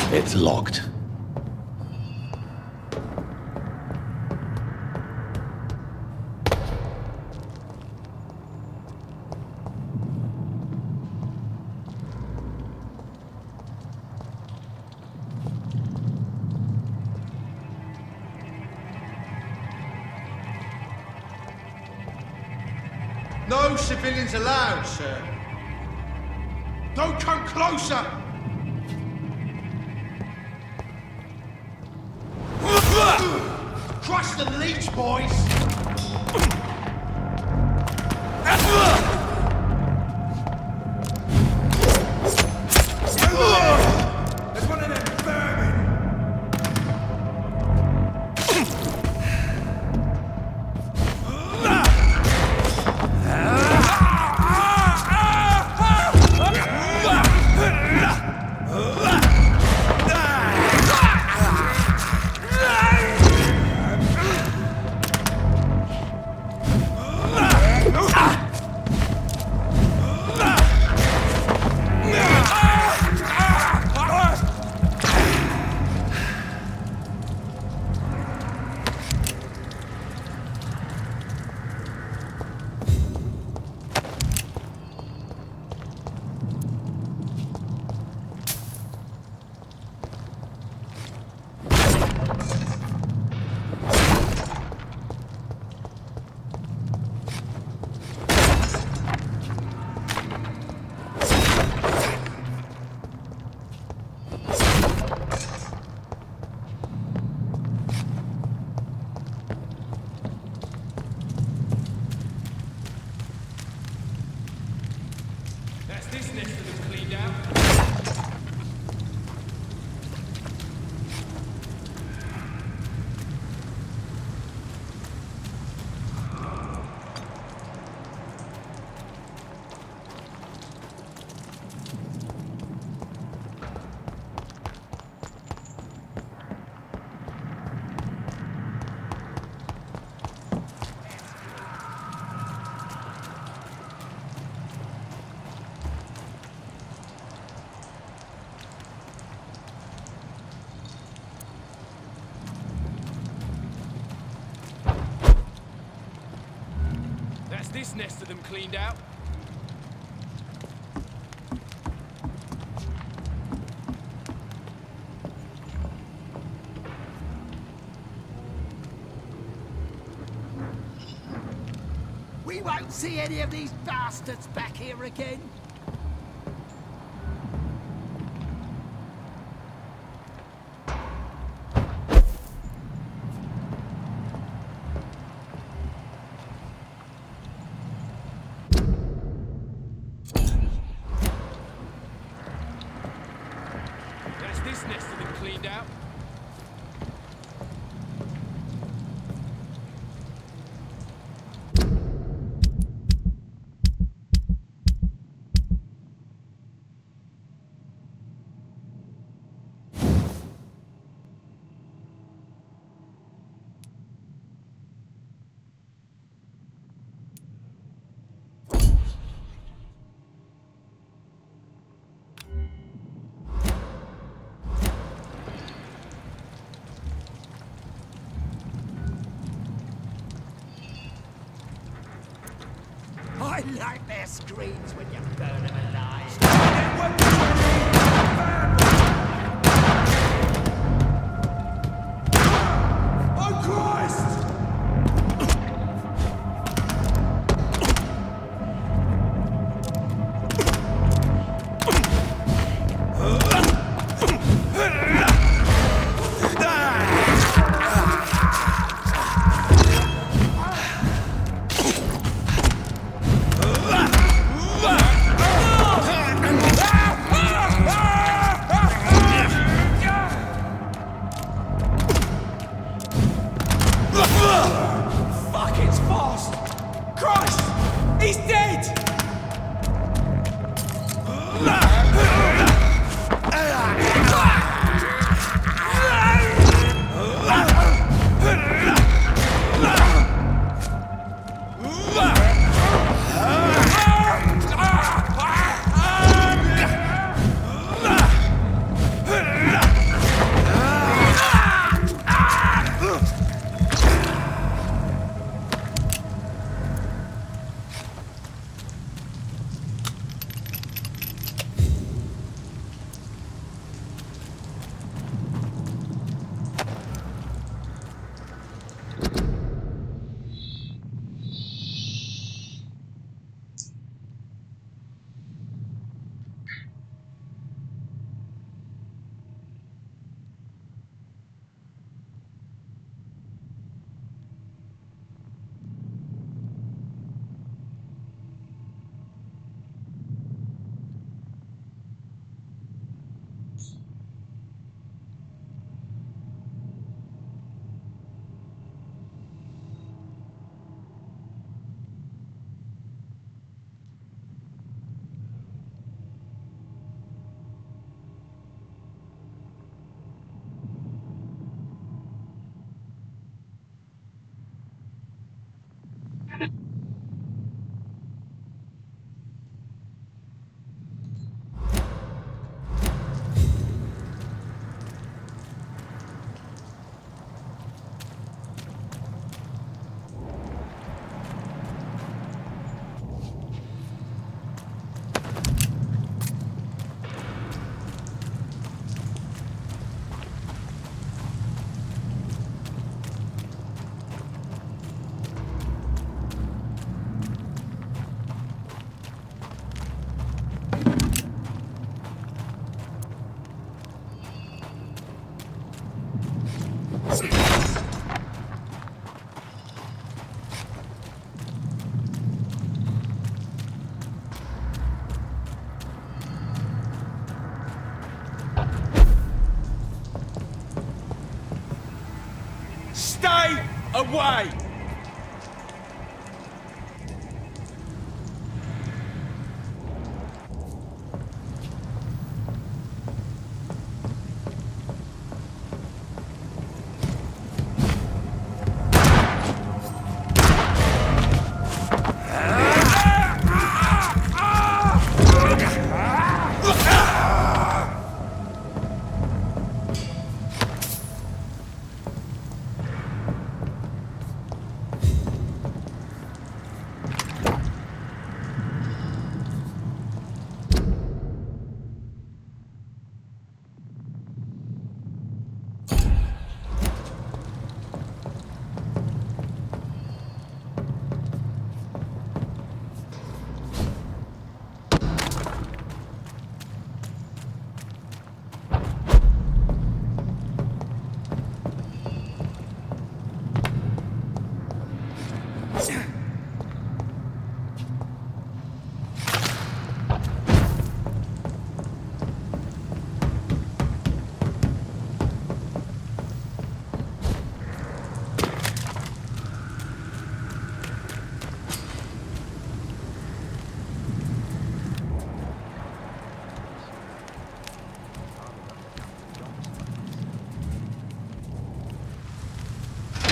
It's locked. No civilians allowed, sir. Don't come closer! Crush the leech, boys! There's one of them vermin! That's this nest of them cleaned out. That's this nest of them cleaned out. We won't see any of these bastards back here again. That's this nest of them cleaned out. I like their screams when you burn them alive. Oh Christ! Fuck, it's fast! Christ! He's dead! Stay away!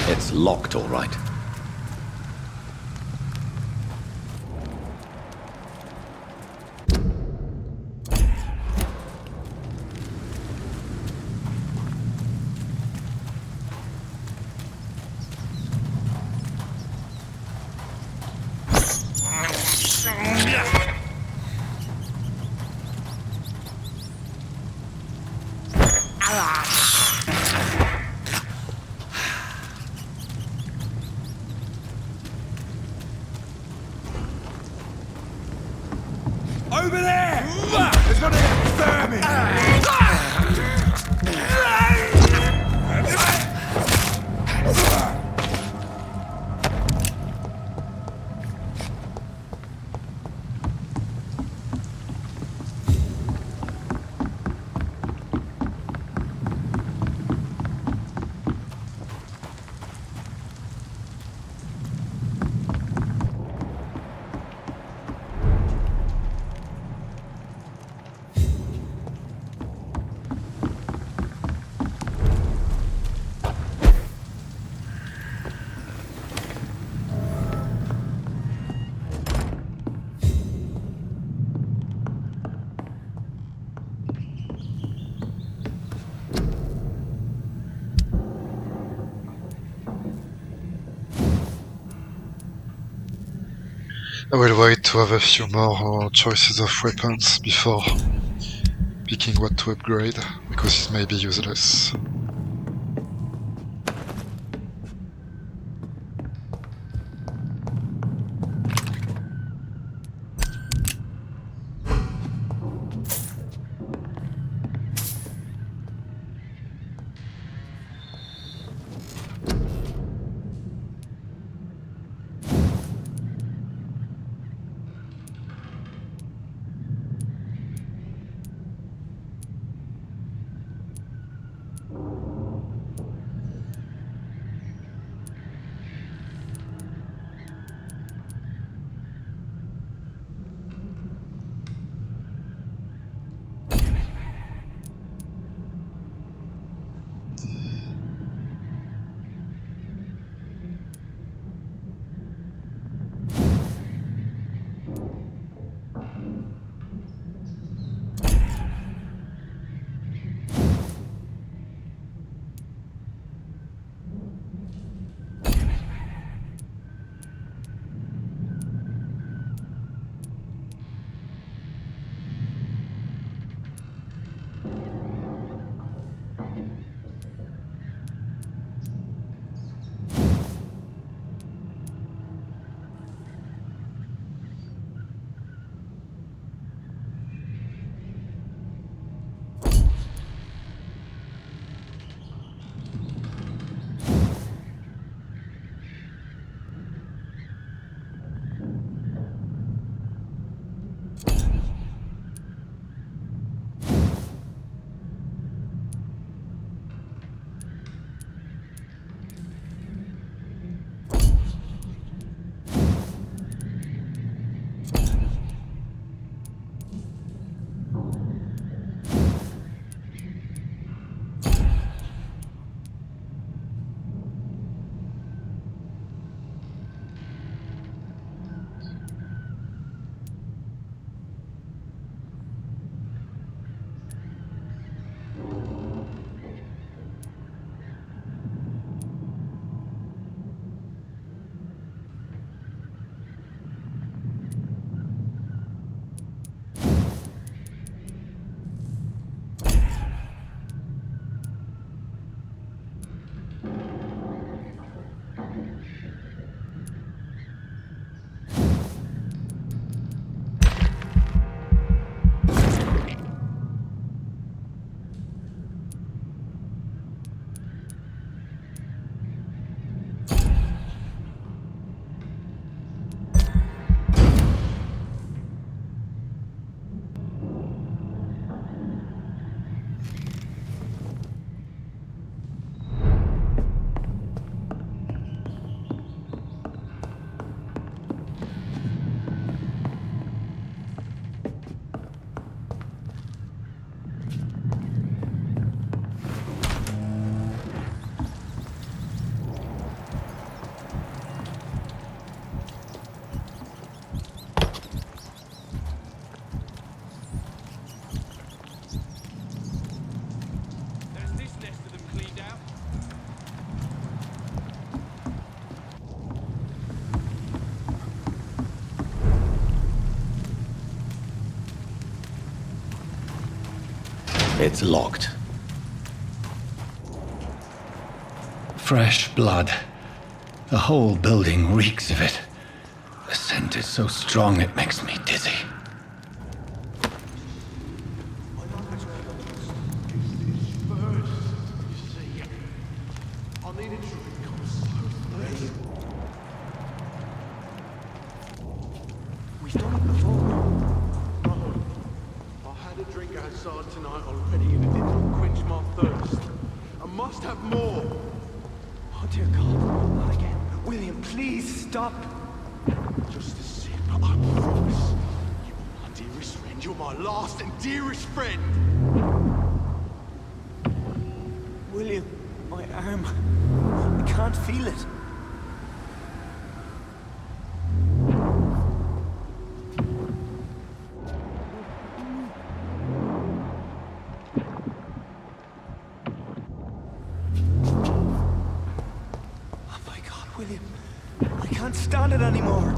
It's locked, all right. Over there! There's one of them vermin! I will wait to have a few more choices of weapons before picking what to upgrade, because it may be useless. It's locked. Fresh blood. The whole building reeks of it. The scent is so strong it makes me dizzy. We've done it before. No. I had a drink outside tonight already and it did not quench my thirst. I must have more. Oh dear God, not again. William, please stop. Just a sip, I promise. You are my dearest friend. You're my last and dearest friend. William, my arm. I can't feel it. Oh my God, William. I can't stand it anymore.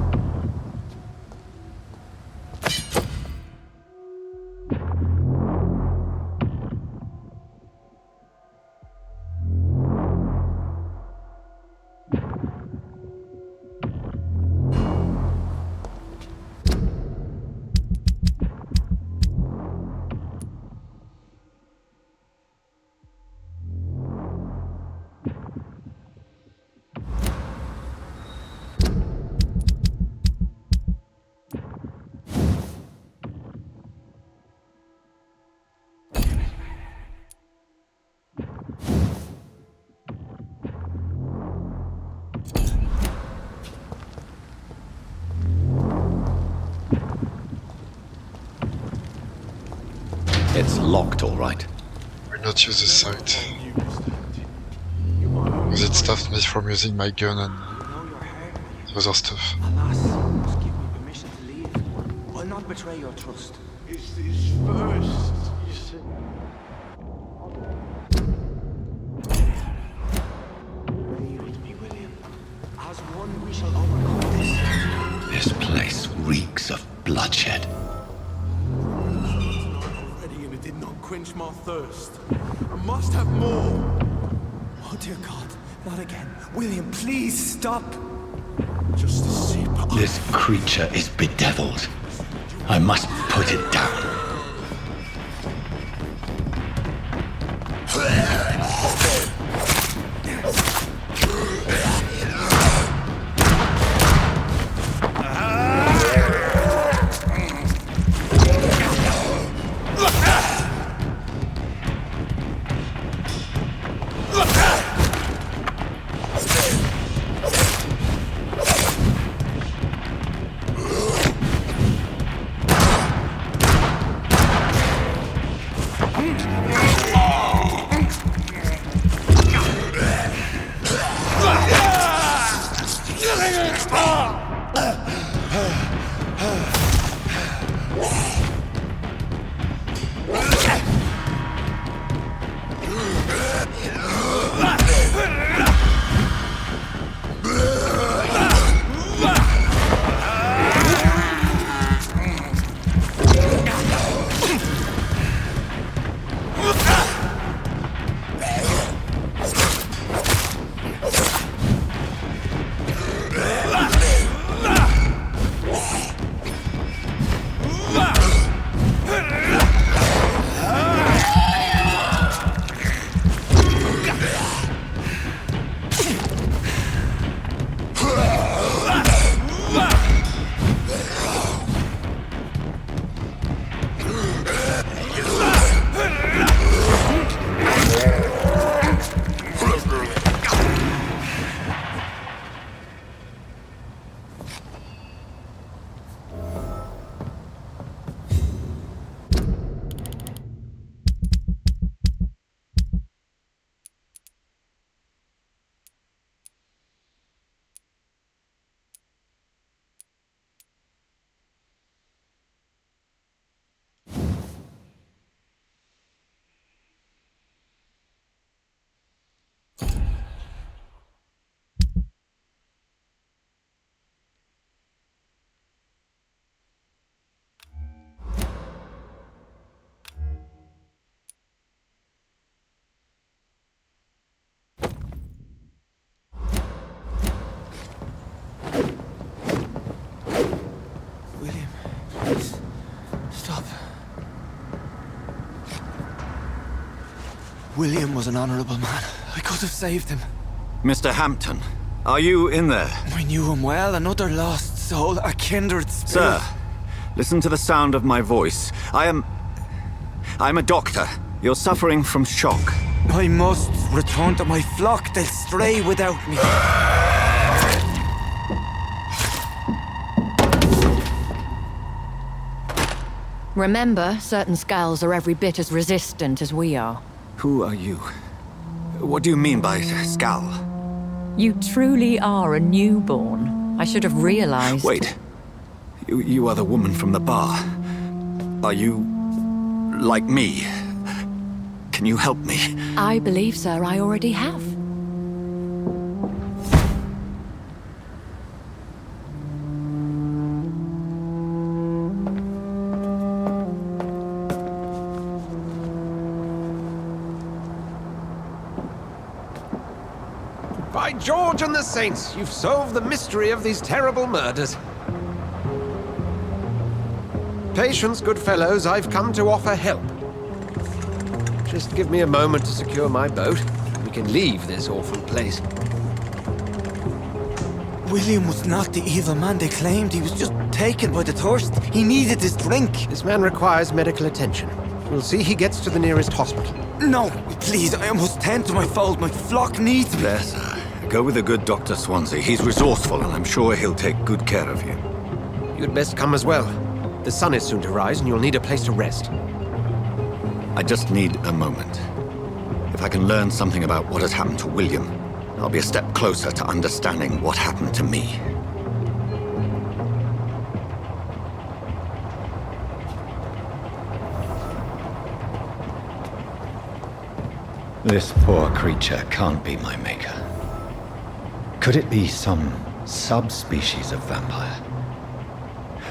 It's locked, all right. Will not use this site. Because it stopped me from using my gun and the other stuff. Alas, you must give me permission to leave. I'll not betray your trust. It's this first, you see. Be with me, William. As one, we shall overcome this. This place reeks of bloodshed. Already and it did not quench my thirst. I must have more. Oh dear God, not again. William, please stop. Just a sip. This creature is bedeviled. I must put it down. William was an honorable man. I could have saved him. Mr. Hampton, are you in there? I knew him well, another lost soul, a kindred spirit. Sir, listen to the sound of my voice. I'm a doctor. You're suffering from shock. I must return to my flock. They'll stray without me. Remember, certain skulls are every bit as resistant as we are. Who are you? What do you mean by skull? You truly are a newborn. I should have realized. Wait. You are the woman from the bar. Are you... like me? Can you help me? I believe, sir, I already have. By George and the Saints, you've solved the mystery of these terrible murders. Patience, good fellows, I've come to offer help. Just give me a moment to secure my boat. We can leave this awful place. William was not the evil man they claimed. He was just taken by the thirst. He needed his drink. This man requires medical attention. We'll see he gets to the nearest hospital. No, please, I must tend to my fold. My flock needs me. There, sir. Go with the good Dr. Swansea. He's resourceful, and I'm sure he'll take good care of you. You'd best come as well. The sun is soon to rise, and you'll need a place to rest. I just need a moment. If I can learn something about what has happened to William, I'll be a step closer to understanding what happened to me. This poor creature can't be my maker. Could it be some subspecies of vampire?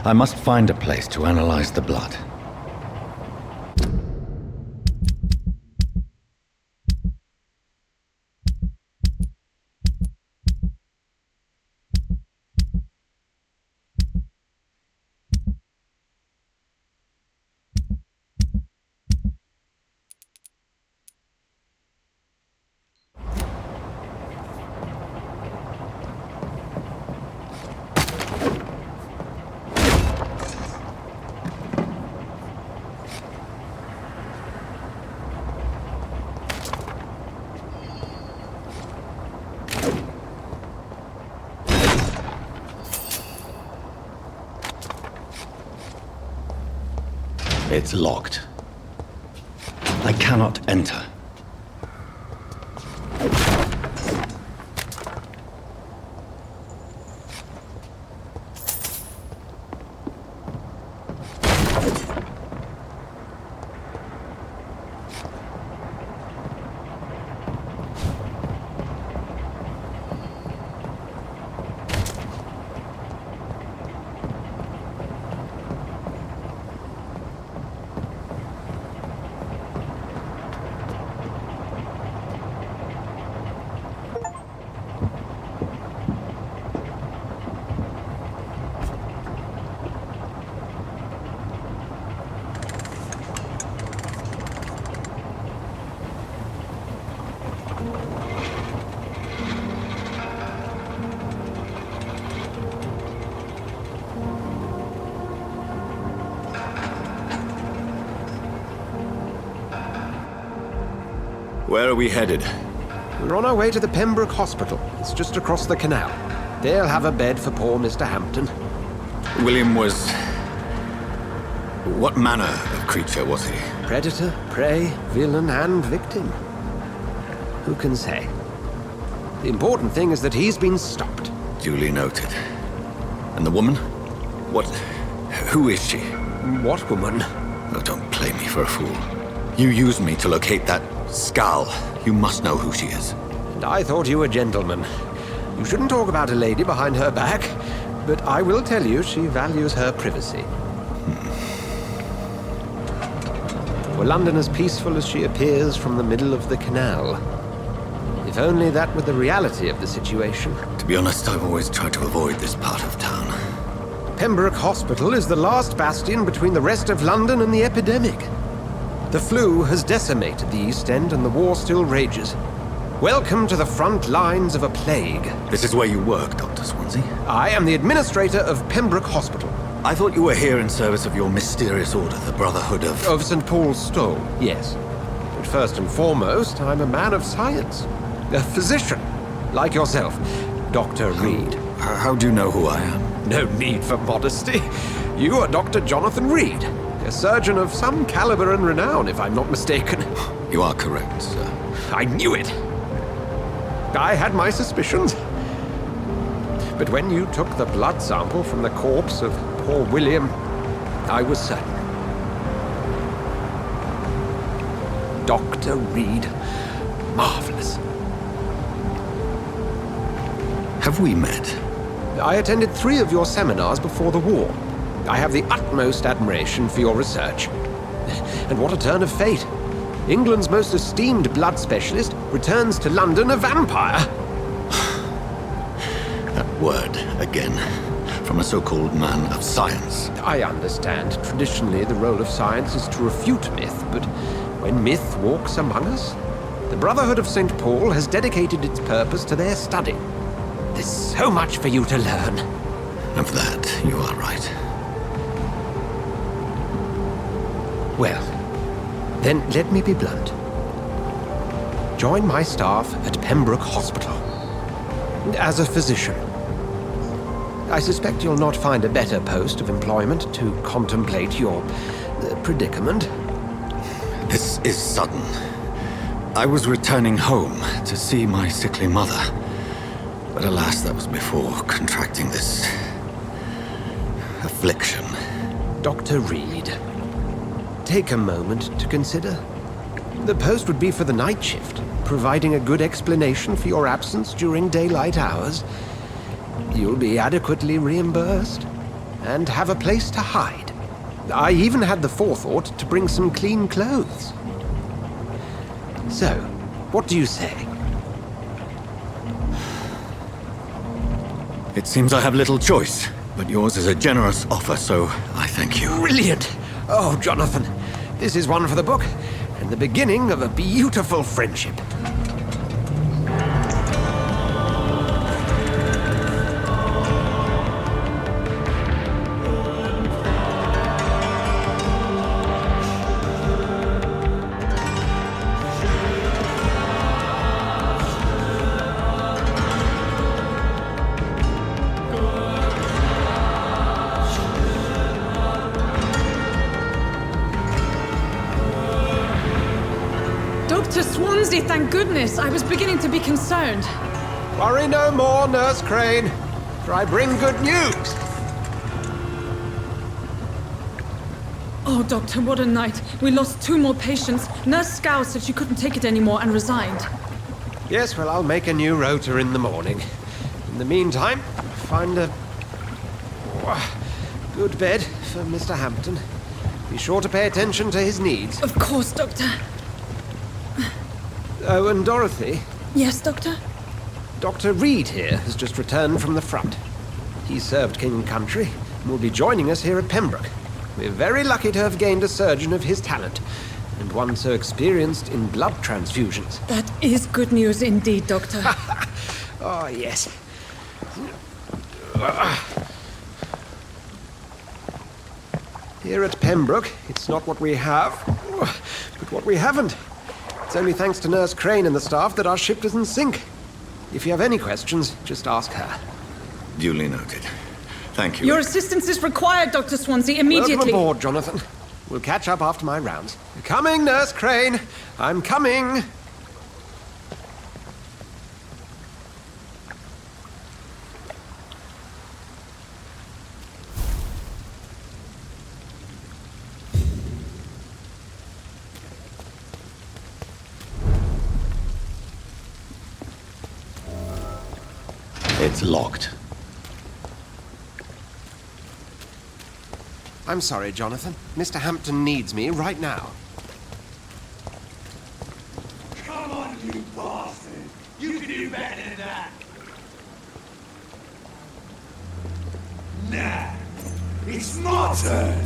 I must find a place to analyze the blood. It's locked. I cannot enter. Where are we headed? We're on our way to the Pembroke Hospital. It's just across the canal. They'll have a bed for poor Mr. Hampton. William was... what manner of creature was he? Predator, prey, villain, and victim. Who can say? The important thing is that he's been stopped. Duly noted. And the woman? What... who is she? What woman? Oh, don't play me for a fool. You used me to locate that skull. You must know who she is. And I thought you a gentleman. You shouldn't talk about a lady behind her back, but I will tell you she values her privacy. Were London as peaceful as she appears from the middle of the canal? If only that were the reality of the situation. To be honest, I've always tried to avoid this part of town. Pembroke Hospital is the last bastion between the rest of London and the epidemic. The flu has decimated the East End and the war still rages. Welcome to the front lines of a plague. This is where you work, Dr. Swansea? I am the administrator of Pembroke Hospital. I thought you were here in service of your mysterious order, the Brotherhood of... Of St. Paul's Stole, yes. But first and foremost, I'm a man of science. A physician, like yourself, Dr. Reed. How do you know who I am? No need for modesty. You are Dr. Jonathan Reed, a surgeon of some caliber and renown, if I'm not mistaken. You are correct, sir. I knew it. I had my suspicions. But when you took the blood sample from the corpse of poor William, I was certain. Dr. Reed. Marvelous. Have we met? I attended 3 of your seminars before the war. I have the utmost admiration for your research. And what a turn of fate. England's most esteemed blood specialist returns to London a vampire. That word, again, from a so-called man of science. I understand. Traditionally, the role of science is to refute myth, but when myth walks among us, the Brotherhood of St. Paul has dedicated its purpose to their study. There's so much for you to learn. Of that, you are right. Well, then let me be blunt. Join my staff at Pembroke Hospital. As a physician. I suspect you'll not find a better post of employment to contemplate your predicament. This is sudden. I was returning home to see my sickly mother. But alas, that was before contracting this... affliction. Dr. Reed, take a moment to consider. The post would be for the night shift, providing a good explanation for your absence during daylight hours. You'll be adequately reimbursed, and have a place to hide. I even had the forethought to bring some clean clothes. So, what do you say? It seems I have little choice, but yours is a generous offer, so I thank you. Brilliant! Oh, Jonathan, this is one for the book, and the beginning of a beautiful friendship. Dr. Swansea, thank goodness. I was beginning to be concerned. Worry no more, Nurse Crane, for I bring good news. Oh, Doctor, what a night. We lost 2 more patients. Nurse Scow said she couldn't take it anymore and resigned. Yes, well, I'll make a new rota in the morning. In the meantime, find a good bed for Mr. Hampton. Be sure to pay attention to his needs. Of course, Doctor. Oh, and Dorothy? Yes, Doctor? Dr. Reed here has just returned from the front. He served King and Country and will be joining us here at Pembroke. We're very lucky to have gained a surgeon of his talent, and one so experienced in blood transfusions. That is good news indeed, Doctor. Oh, yes. Here at Pembroke, it's not what we have, but what we haven't. It's only thanks to Nurse Crane and the staff that our ship doesn't sink. If you have any questions, just ask her. Duly noted. Thank you. Your assistance is required, Dr. Swansea, immediately. Welcome aboard, Jonathan. We'll catch up after my rounds. Coming, Nurse Crane. I'm coming. It's locked. I'm sorry, Jonathan. Mr. Hampton needs me right now. Come on, you bastard! You can do better than that! Nah, it's my turn!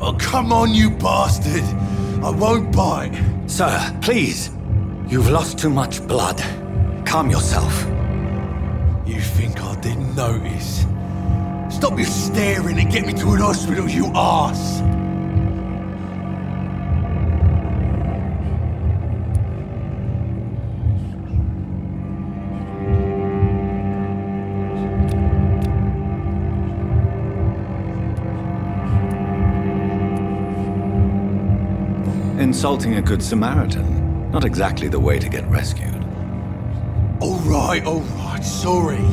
Oh, come on, you bastard! I won't bite. Sir, please. You've lost too much blood. Calm yourself. You think I didn't notice? Stop your staring and get me to an hospital, you arse! Insulting a good Samaritan. Not exactly the way to get rescued. All right, sorry.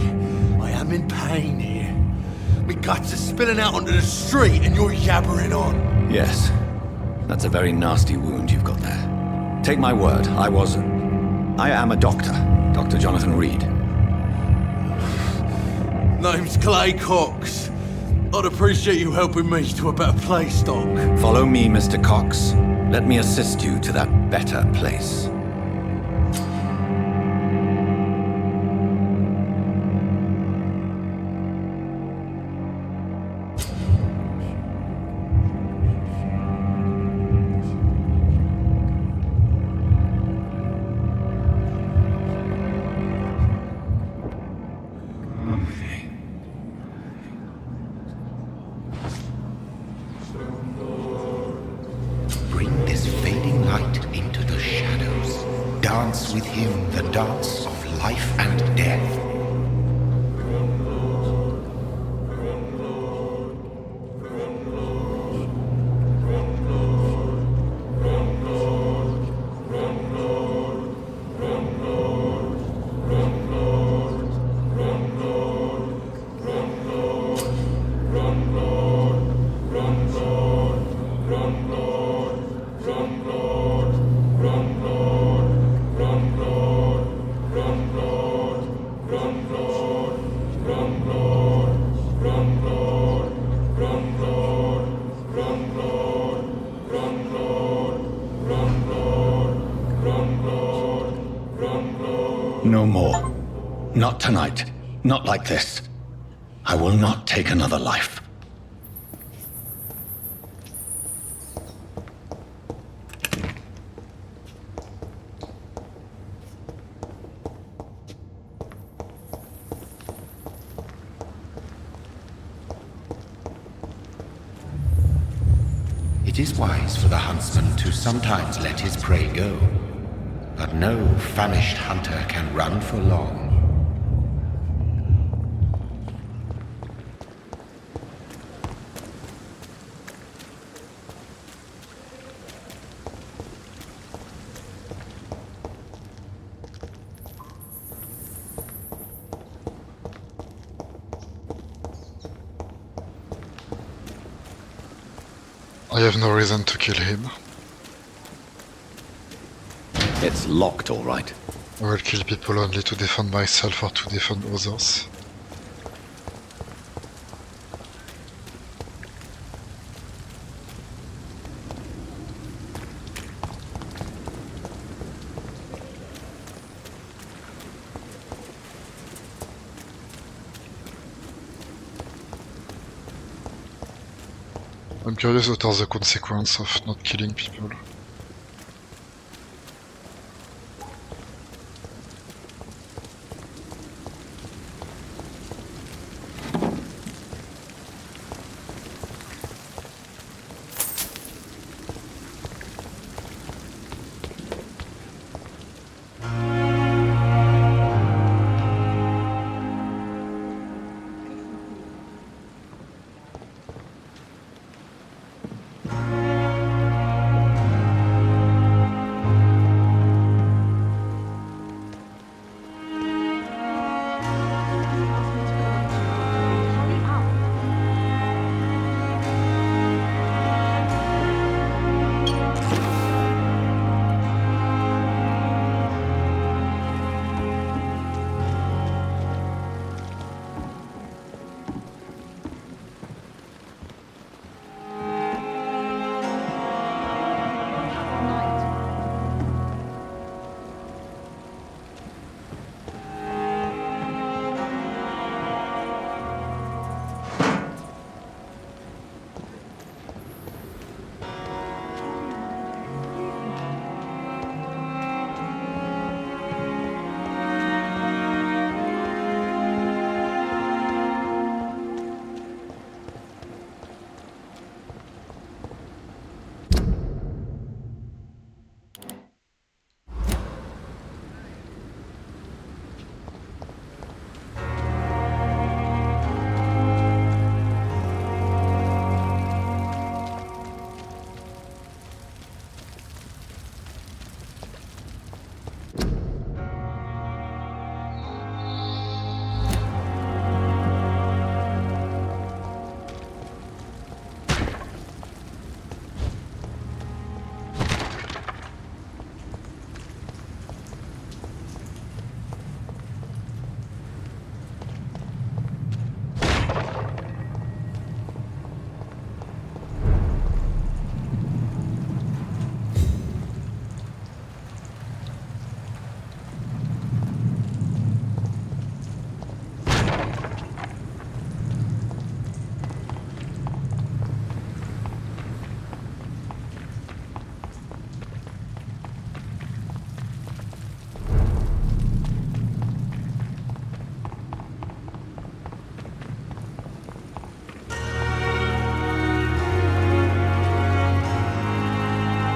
I am in pain here. My guts are spilling out onto the street and you're yabbering on. Yes. That's a very nasty wound you've got there. Take my word, I am a doctor. Dr. Jonathan Reed. Name's Clay Cox. I'd appreciate you helping me to a better place, Doc. Follow me, Mr. Cox. Let me assist you to that better place. Bring this fading light into the shadows. Dance with him the dance of life and death. No more. Not tonight. Not like this. I will not take another life. It is wise for the huntsman to sometimes let his prey go, but no famished hunter can run for long. I have no reason to kill him. It's locked, all right. I will kill people only to defend myself or to defend others. I'm curious what are the consequences of not killing people.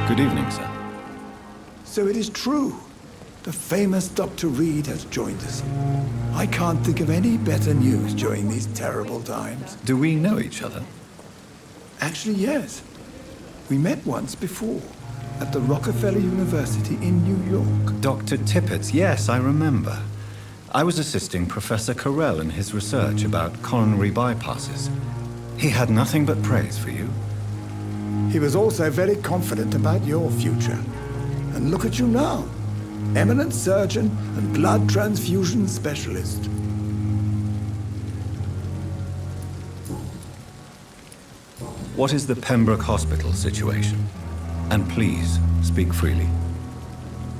Good evening, sir. So it is true. The famous Dr. Reed has joined us. I can't think of any better news during these terrible times. Do we know each other? Actually, yes. We met once before, at the Rockefeller University in New York. Dr. Tippett, yes, I remember. I was assisting Professor Carell in his research about coronary bypasses. He had nothing but praise for you. He was also very confident about your future. And look at you now. Eminent surgeon and blood transfusion specialist. What is the Pembroke Hospital situation? And please, speak freely.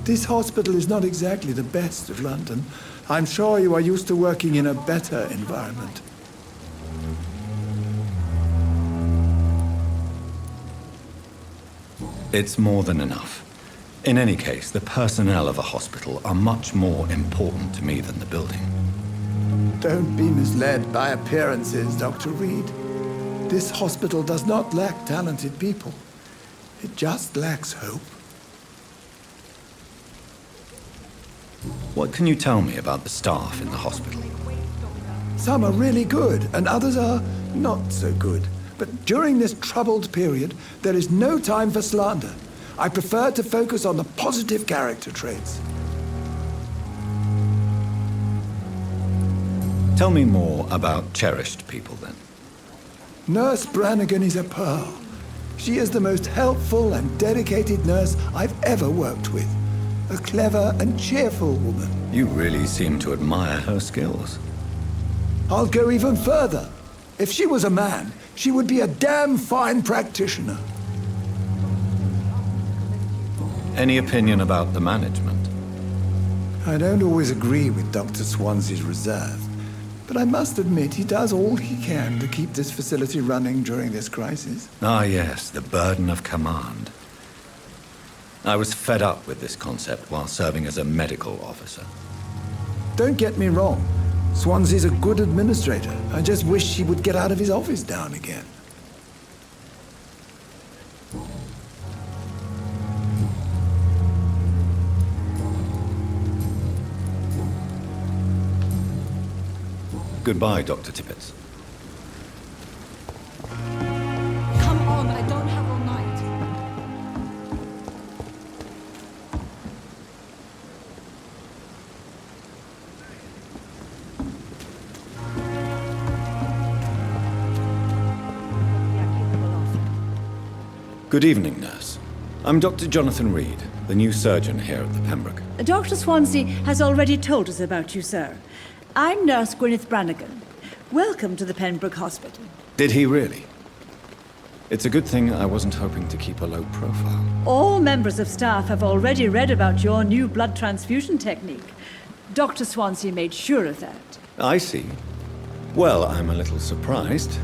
This hospital is not exactly the best of London. I'm sure you are used to working in a better environment. It's more than enough. In any case, the personnel of a hospital are much more important to me than the building. Don't be misled by appearances, Dr. Reed. This hospital does not lack talented people. It just lacks hope. What can you tell me about the staff in the hospital? Some are really good, and others are not so good. But during this troubled period, there is no time for slander. I prefer to focus on the positive character traits. Tell me more about cherished people, then. Nurse Brannigan is a pearl. She is the most helpful and dedicated nurse I've ever worked with. A clever and cheerful woman. You really seem to admire her skills. I'll go even further. If she was a man, she would be a damn fine practitioner. Any opinion about the management? I don't always agree with Dr. Swansea's reserve, but I must admit he does all he can to keep this facility running during this crisis. Ah, yes, the burden of command. I was fed up with this concept while serving as a medical officer. Don't get me wrong. Swansea's a good administrator. I just wish he would get out of his office down again. Goodbye, Dr. Tippett. Come on, I don't have all night. Good evening, nurse. I'm Dr. Jonathan Reed, the new surgeon here at the Pembroke. Dr. Swansea has already told us about you, sir. I'm Nurse Gwyneth Brannigan. Welcome to the Pembroke Hospital. Did he really? It's a good thing I wasn't hoping to keep a low profile. All members of staff have already read about your new blood transfusion technique. Dr. Swansea made sure of that. I see. Well, I'm a little surprised,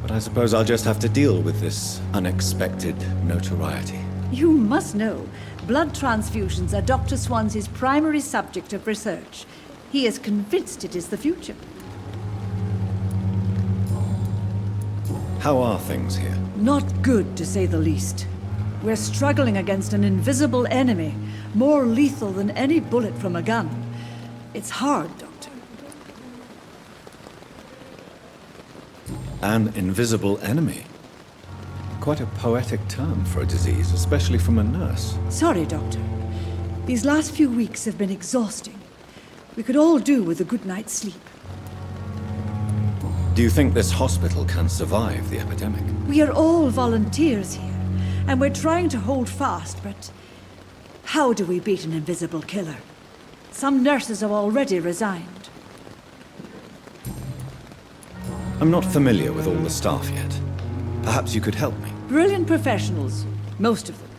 but I suppose I'll just have to deal with this unexpected notoriety. You must know, blood transfusions are Dr. Swansea's primary subject of research. He is convinced it is the future. How are things here? Not good, to say the least. We're struggling against an invisible enemy, more lethal than any bullet from a gun. It's hard, Doctor. An invisible enemy? Quite a poetic term for a disease, especially from a nurse. Sorry, Doctor. These last few weeks have been exhausting. We could all do with a good night's sleep. Do you think this hospital can survive the epidemic? We are all volunteers here, and we're trying to hold fast, but how do we beat an invisible killer? Some nurses have already resigned. I'm not familiar with all the staff yet. Perhaps you could help me. Brilliant professionals, most of them.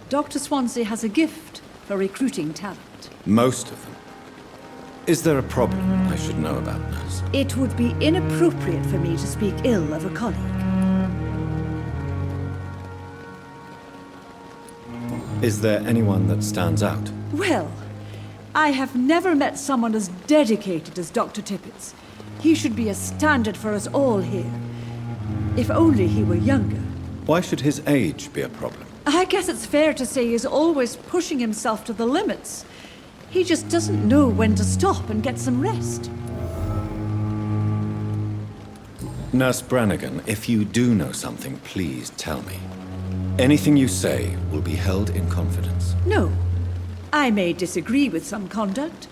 Dr. Swansea has a gift for recruiting talent. Most of them? Is there a problem I should know about, nurse? It would be inappropriate for me to speak ill of a colleague. Is there anyone that stands out? Well, I have never met someone as dedicated as Dr. Tippett's. He should be a standard for us all here. If only he were younger. Why should his age be a problem? I guess it's fair to say he's always pushing himself to the limits. He just doesn't know when to stop and get some rest. Nurse Brannigan, if you do know something, please tell me. Anything you say will be held in confidence. No. I may disagree with some conduct,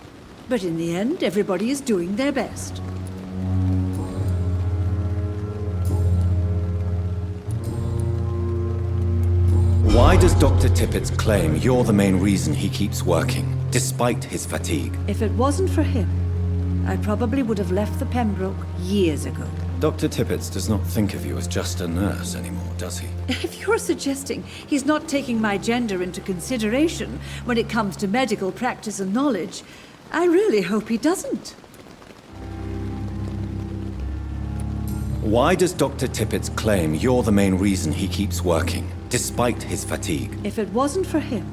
but in the end, everybody is doing their best. Why does Dr. Tippett's claim you're the main reason he keeps working, despite his fatigue? If it wasn't for him, I probably would have left the Pembroke years ago. Dr. Tippett does not think of you as just a nurse anymore, does he? If you're suggesting he's not taking my gender into consideration when it comes to medical practice and knowledge, I really hope he doesn't. Why does Dr. Tippett's claim you're the main reason he keeps working, despite his fatigue? If it wasn't for him,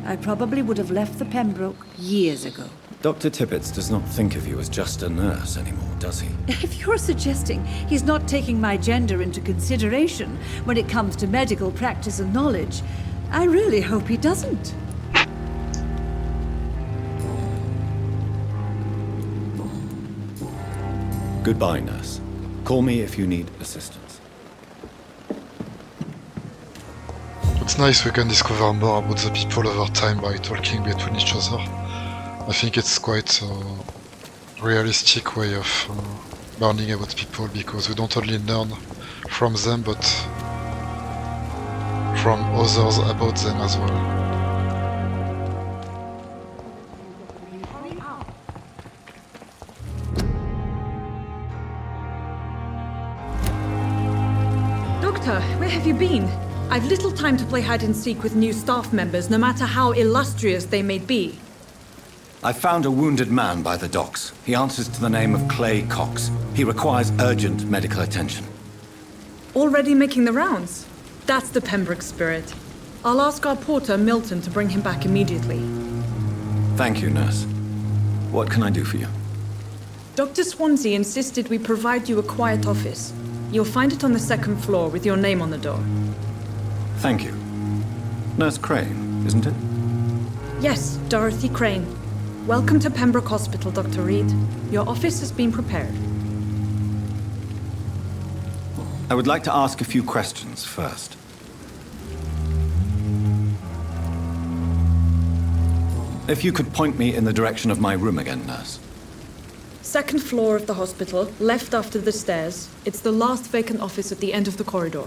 I probably would have left the Pembroke years ago. Dr. Tippett does not think of you as just a nurse anymore, does he? If you're suggesting he's not taking my gender into consideration when it comes to medical practice and knowledge, I really hope he doesn't. Goodbye, nurse. Call me if you need assistance. It's nice we can discover more about the people over time by talking between each other. I think it's quite a realistic way of learning about people, because we don't only learn from them but from others about them as well. Doctor, where have you been? I've little time to play hide and seek with new staff members, no matter how illustrious they may be. I found a wounded man by the docks. He answers to the name of Clay Cox. He requires urgent medical attention. Already making the rounds? That's the Pembroke spirit. I'll ask our porter, Milton, to bring him back immediately. Thank you, nurse. What can I do for you? Dr. Swansea insisted we provide you a quiet office. You'll find it on the second floor with your name on the door. Thank you. Nurse Crane, isn't it? Yes, Dorothy Crane. Welcome to Pembroke Hospital, Dr. Reed. Your office has been prepared. I would like to ask a few questions first. If you could point me in the direction of my room again, nurse. Second floor of the hospital, left after the stairs. It's the last vacant office at the end of the corridor.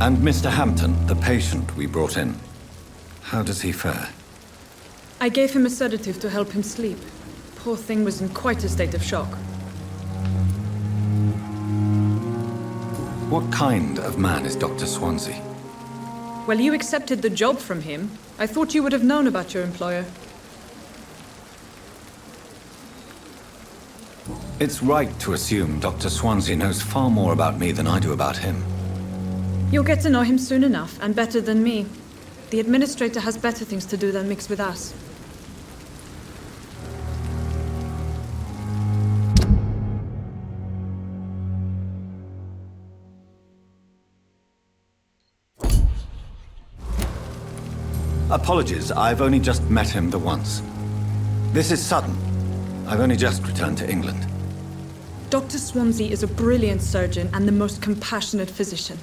And Mr. Hampton, the patient we brought in. How does he fare? I gave him a sedative to help him sleep. Poor thing was in quite a state of shock. What kind of man is Dr. Swansea? Well, you accepted the job from him. I thought you would have known about your employer. It's right to assume Dr. Swansea knows far more about me than I do about him. You'll get to know him soon enough, and better than me. The administrator has better things to do than mix with us. Apologies, I've only just met him the once. This is Sutton. I've only just returned to England. Dr. Swansea is a brilliant surgeon and the most compassionate physician.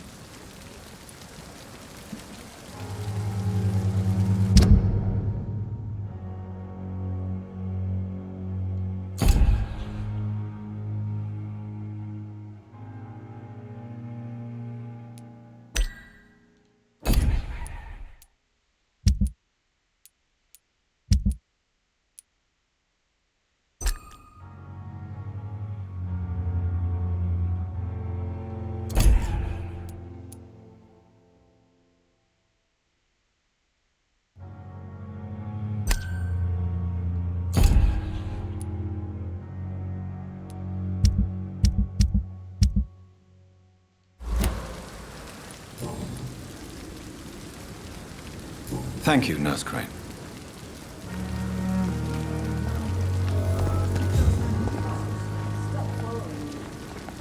Thank you, Nurse Crane.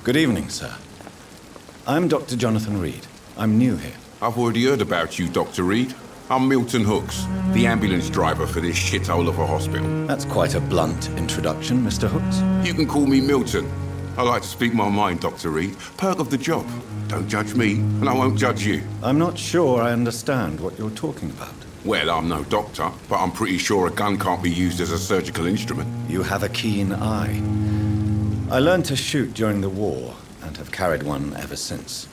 Good evening, sir. I'm Dr. Jonathan Reed. I'm new here. I've already heard about you, Dr. Reed. I'm Milton Hooks, the ambulance driver for this shithole of a hospital. That's quite a blunt introduction, Mr. Hooks. You can call me Milton. I like to speak my mind, Dr. Reed. Perk of the job. Don't judge me, and I won't judge you. I'm not sure I understand what you're talking about. Well, I'm no doctor, but I'm pretty sure a gun can't be used as a surgical instrument. You have a keen eye. I learned to shoot during the war, and have carried one ever since.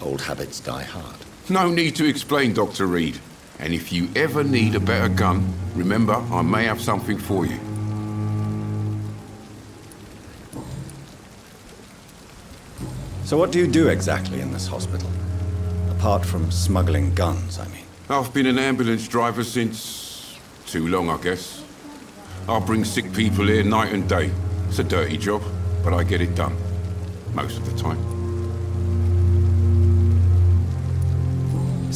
Old habits die hard. No need to explain, Dr. Reed. And if you ever need a better gun, remember, I may have something for you. So what do you do exactly in this hospital? Apart from smuggling guns, I mean. I've been an ambulance driver since... too long, I guess. I bring sick people here night and day. It's a dirty job, but I get it done. Most of the time.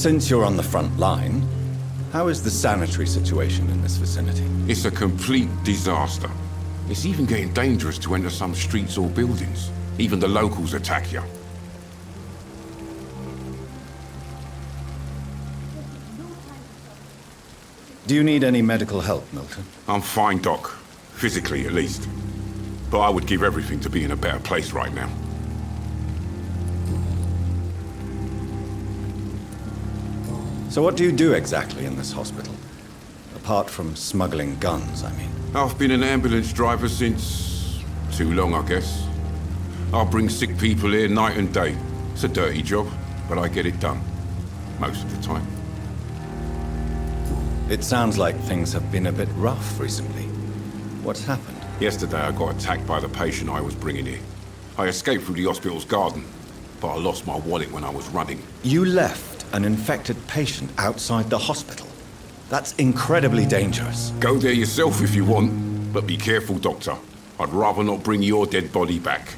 Since you're on the front line, how is the sanitary situation in this vicinity? It's a complete disaster. It's even getting dangerous to enter some streets or buildings. Even the locals attack you. Do you need any medical help, Milton? I'm fine, Doc. Physically, at least. But I would give everything to be in a better place right now. So what do you do exactly in this hospital? Apart from smuggling guns, I mean. I've been an ambulance driver since... too long, I guess. I bring sick people here night and day. It's a dirty job, but I get it done. Most of the time. It sounds like things have been a bit rough recently. What's happened? Yesterday I got attacked by the patient I was bringing here. I escaped through the hospital's garden, but I lost my wallet when I was running. You left an infected patient outside the hospital? That's incredibly dangerous. Go there yourself if you want, but be careful, Doctor. I'd rather not bring your dead body back.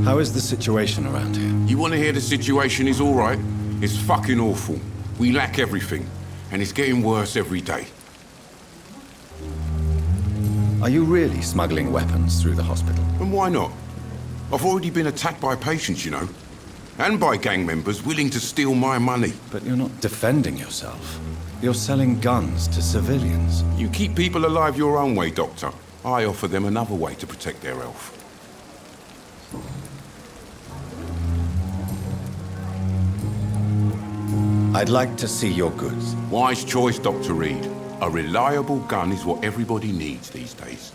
How is the situation around here? You want to hear the situation is all right? It's fucking awful. We lack everything, and it's getting worse every day. Are you really smuggling weapons through the hospital? And why not? I've already been attacked by patients, you know. And by gang members willing to steal my money. But you're not defending yourself. You're selling guns to civilians. You keep people alive your own way, Doctor. I offer them another way to protect their health. I'd like to see your goods. Wise choice, Dr. Reed. A reliable gun is what everybody needs these days.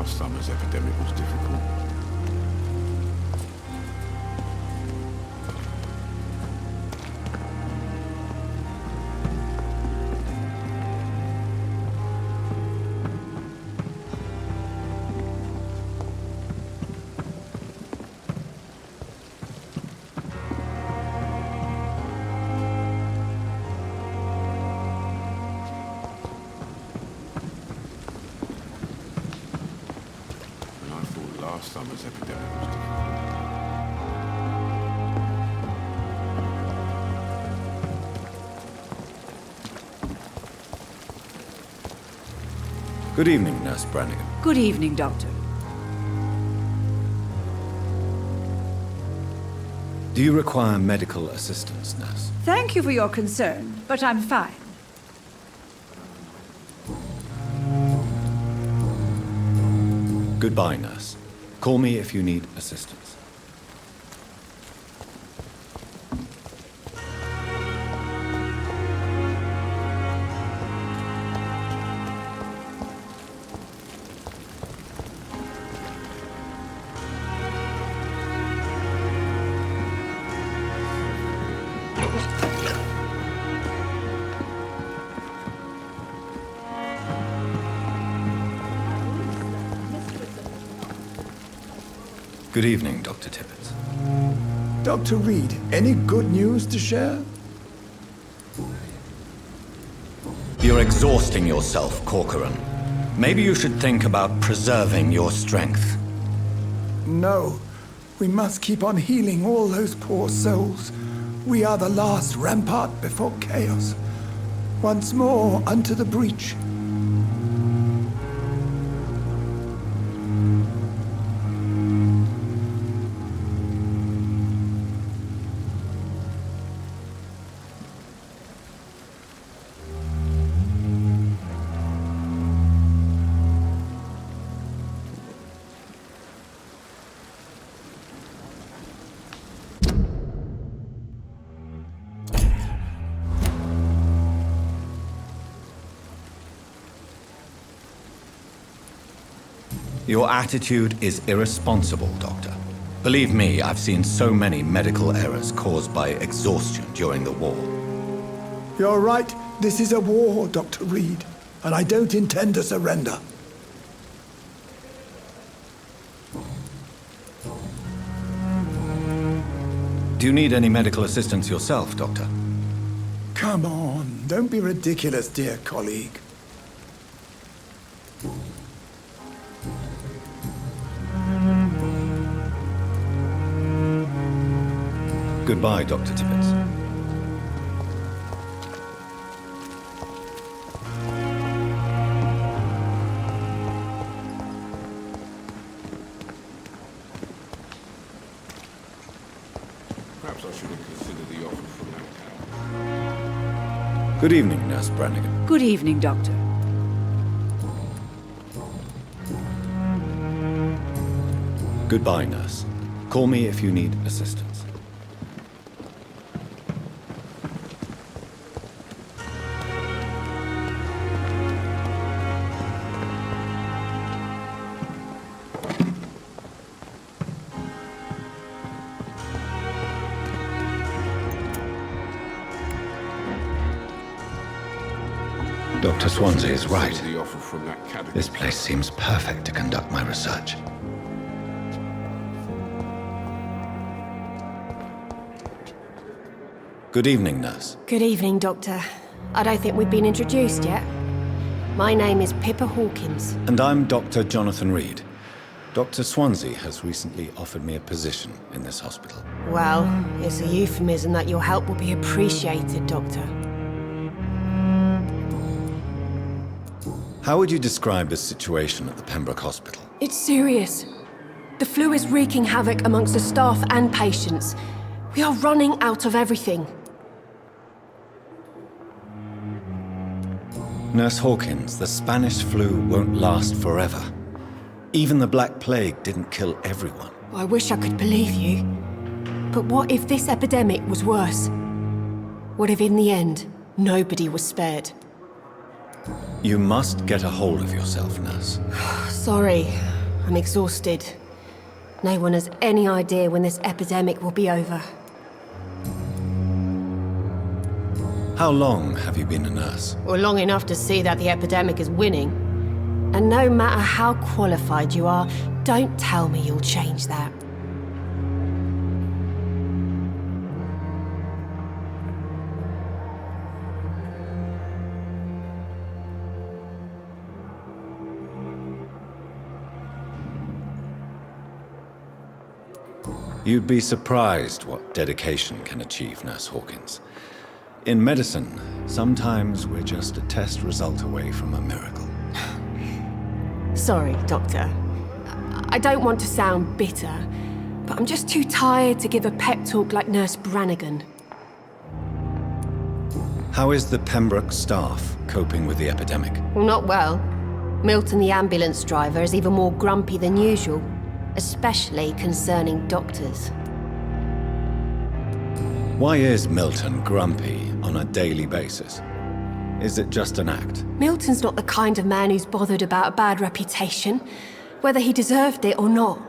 last summer's epidemic was difficult. Last summer's epidemic was difficult. Good evening, Nurse Brannigan. Good evening, Doctor. Do you require medical assistance, Nurse? Thank you for your concern, but I'm fine. Goodbye, Nurse. Call me if you need assistance. Good evening, Dr. Tippett. Dr. Reed, any good news to share? You're exhausting yourself, Corcoran. Maybe you should think about preserving your strength. No. We must keep on healing all those poor souls. We are the last rampart before chaos. Once more unto the breach. Your attitude is irresponsible, Doctor. Believe me, I've seen so many medical errors caused by exhaustion during the war. You're right. This is a war, Dr. Reed, and I don't intend to surrender. Do you need any medical assistance yourself, Doctor? Come on, don't be ridiculous, dear colleague. Goodbye, Dr. Tippett. Perhaps I should have considered the offer from that cab. Good evening, Nurse Brannigan. Good evening, Doctor. Goodbye, Nurse. Call me if you need assistance. Dr. Swansea is right. The offer from that cabinet. This place seems perfect to conduct my research. Good evening, Nurse. Good evening, Doctor. I don't think we've been introduced yet. My name is Pippa Hawkins. And I'm Dr. Jonathan Reed. Dr. Swansea has recently offered me a position in this hospital. Well, it's a euphemism that your help will be appreciated, Doctor. How would you describe the situation at the Pembroke Hospital? It's serious. The flu is wreaking havoc amongst the staff and patients. We are running out of everything. Nurse Hawkins, the Spanish flu won't last forever. Even the Black Plague didn't kill everyone. I wish I could believe you. But what if this epidemic was worse? What if in the end, nobody was spared? You must get a hold of yourself, nurse. Sorry, I'm exhausted. No one has any idea when this epidemic will be over. How long have you been a nurse? Well, long enough to see that the epidemic is winning. And no matter how qualified you are, don't tell me you'll change that. You'd be surprised what dedication can achieve, Nurse Hawkins. In medicine, sometimes we're just a test result away from a miracle. Sorry, Doctor. I don't want to sound bitter, but I'm just too tired to give a pep talk like Nurse Brannigan. How is the Pembroke staff coping with the epidemic? Well, not well. Milton, the ambulance driver, is even more grumpy than usual, especially concerning doctors. Why is Milton grumpy on a daily basis? Is it just an act? Milton's not the kind of man who's bothered about a bad reputation, whether he deserved it or not.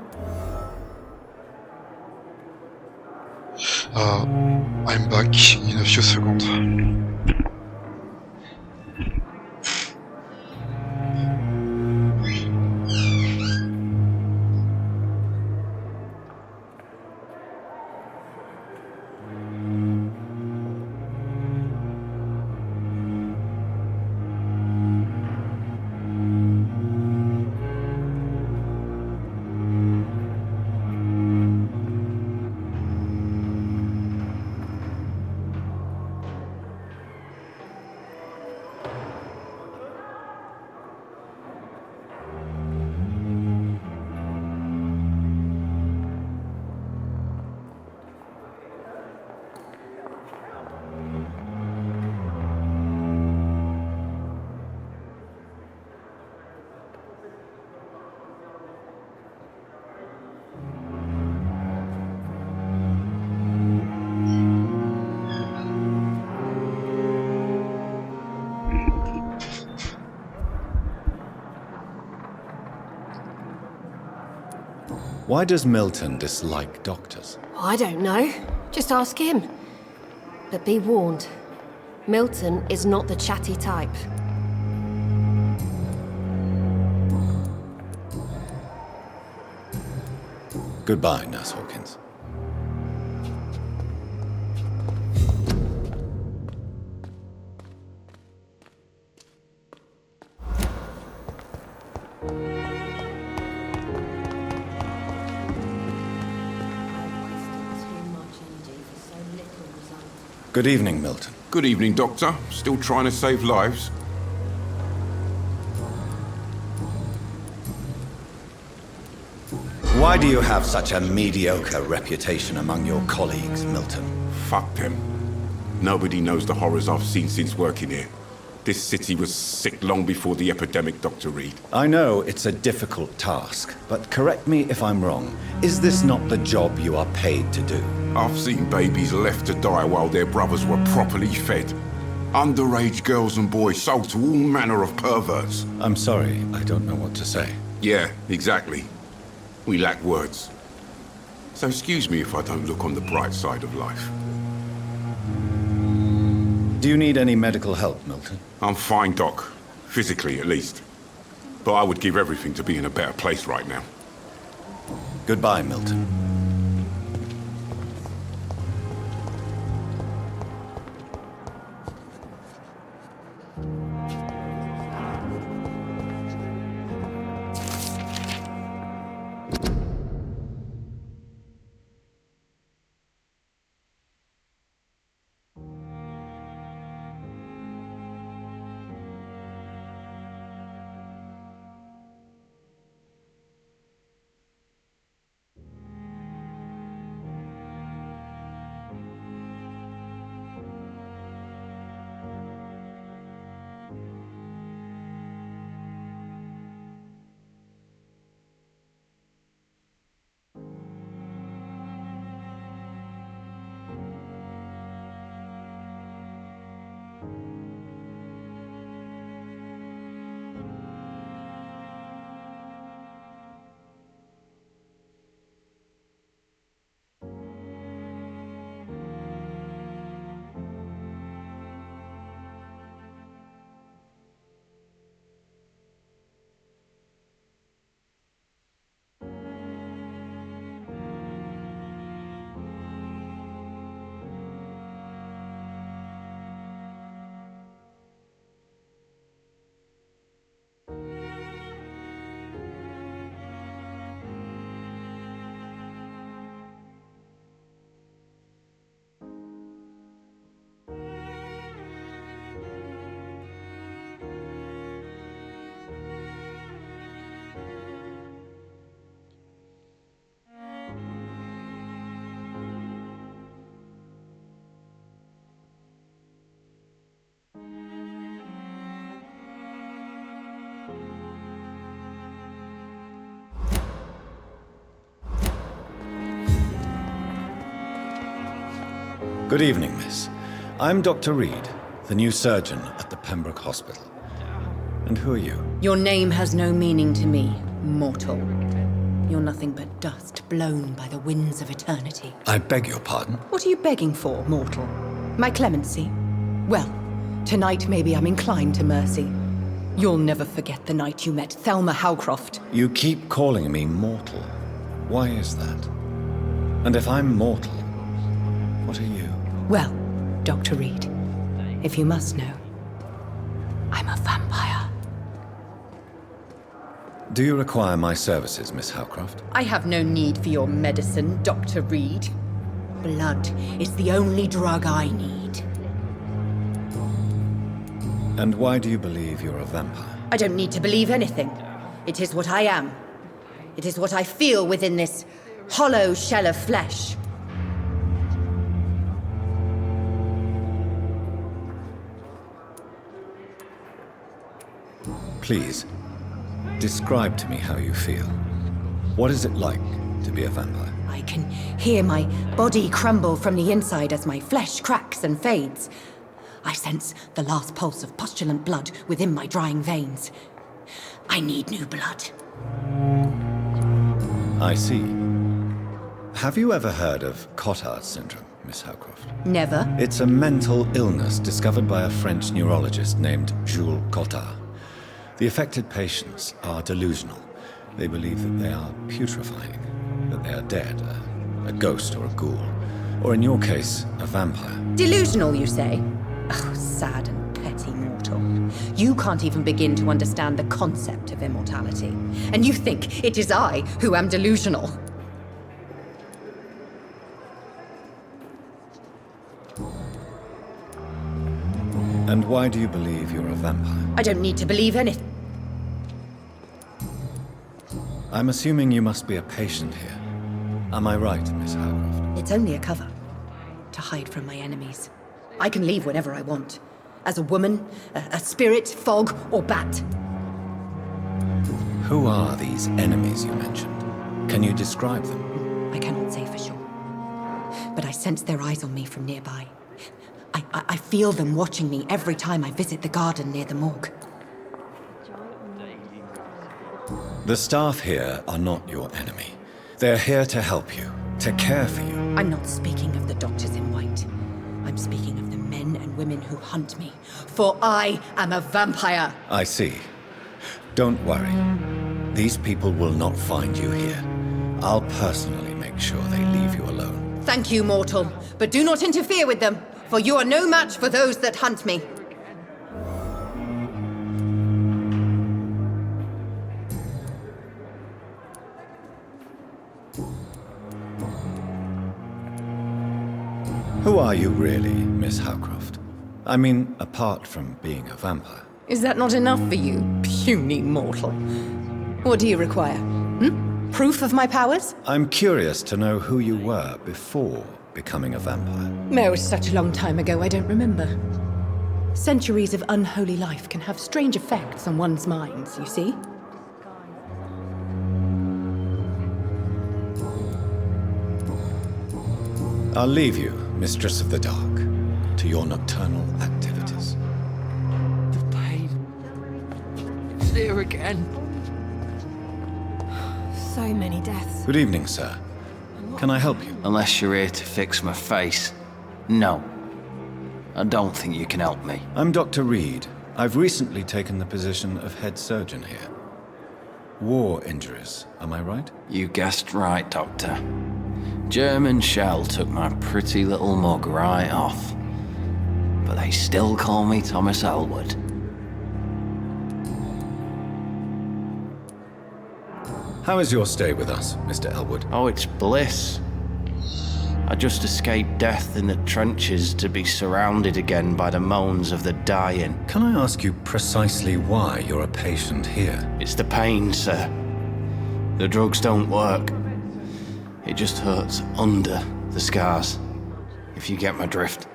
I'm back in a few seconds. Why does Milton dislike doctors? I don't know. Just ask him. But be warned, Milton is not the chatty type. Goodbye, Nurse Hawkins. Good evening, Milton. Good evening, Doctor. Still trying to save lives? Why do you have such a mediocre reputation among your colleagues, Milton? Fuck them. Nobody knows the horrors I've seen since working here. This city was sick long before the epidemic, Dr. Reed. I know it's a difficult task, but correct me if I'm wrong. Is this not the job you are paid to do? I've seen babies left to die while their brothers were properly fed. Underage girls and boys sold to all manner of perverts. I'm sorry, I don't know what to say. Yeah, exactly. We lack words. So excuse me if I don't look on the bright side of life. Do you need any medical help, Milton? I'm fine, Doc. Physically, at least. But I would give everything to be in a better place right now. Goodbye, Milton. Good evening, miss. I'm Dr. Reed, the new surgeon at the Pembroke Hospital. And who are you? Your name has no meaning to me, mortal. You're nothing but dust blown by the winds of eternity. I beg your pardon? What are you begging for, mortal? My clemency? Well, tonight maybe I'm inclined to mercy. You'll never forget the night you met Thelma Howcroft. You keep calling me mortal. Why is that? And if I'm mortal, what are you? Well, Dr. Reed, if you must know, I'm a vampire. Do you require my services, Miss Howcroft? I have no need for your medicine, Dr. Reed. Blood is the only drug I need. And why do you believe you're a vampire? I don't need to believe anything. It is what I am. It is what I feel within this hollow shell of flesh. Please, describe to me how you feel. What is it like to be a vampire? I can hear my body crumble from the inside as my flesh cracks and fades. I sense the last pulse of postulant blood within my drying veins. I need new blood. I see. Have you ever heard of Cotard syndrome, Miss Howcroft? Never. It's a mental illness discovered by a French neurologist named Jules Cotard. The affected patients are delusional. They believe that they are putrefying, that they are dead, a ghost or a ghoul, or in your case, a vampire. Delusional, you say? Oh, sad and petty mortal. You can't even begin to understand the concept of immortality. And you think it is I who am delusional. And why do you believe you're a vampire? I don't need to believe anything. I'm assuming you must be a patient here. Am I right, Miss Howcroft? It's only a cover. To hide from my enemies. I can leave whenever I want. As a woman, a spirit, fog, or bat. Who are these enemies you mentioned? Can you describe them? I cannot say for sure. But I sense their eyes on me from nearby. I feel them watching me every time I visit the garden near the morgue. The staff here are not your enemy. They're here to help you, to care for you. I'm not speaking of the doctors in white. I'm speaking of the men and women who hunt me. For I am a vampire. I see. Don't worry. These people will not find you here. I'll personally make sure they leave you alone. Thank you, mortal. But do not interfere with them, for you are no match for those that hunt me. Who are you really, Miss Howcroft? I mean, apart from being a vampire. Is that not enough for you, puny mortal? What do you require? Proof of my powers? I'm curious to know who you were before becoming a vampire. Oh, it's such a long time ago, I don't remember. Centuries of unholy life can have strange effects on one's minds, you see? I'll leave you, Mistress of the Dark, to your nocturnal activities. The pain. It's there again. So many deaths. Good evening, sir. Can I help you? Unless you're here to fix my face. No. I don't think you can help me. I'm Dr. Reed. I've recently taken the position of head surgeon here. War injuries, am I right? You guessed right, Doctor. German shell took my pretty little mug right off. But they still call me Thomas Elwood. How is your stay with us, Mr. Elwood? Oh, it's bliss. I just escaped death in the trenches to be surrounded again by the moans of the dying. Can I ask you precisely why you're a patient here? It's the pain, sir. The drugs don't work. It just hurts under the scars, if you get my drift.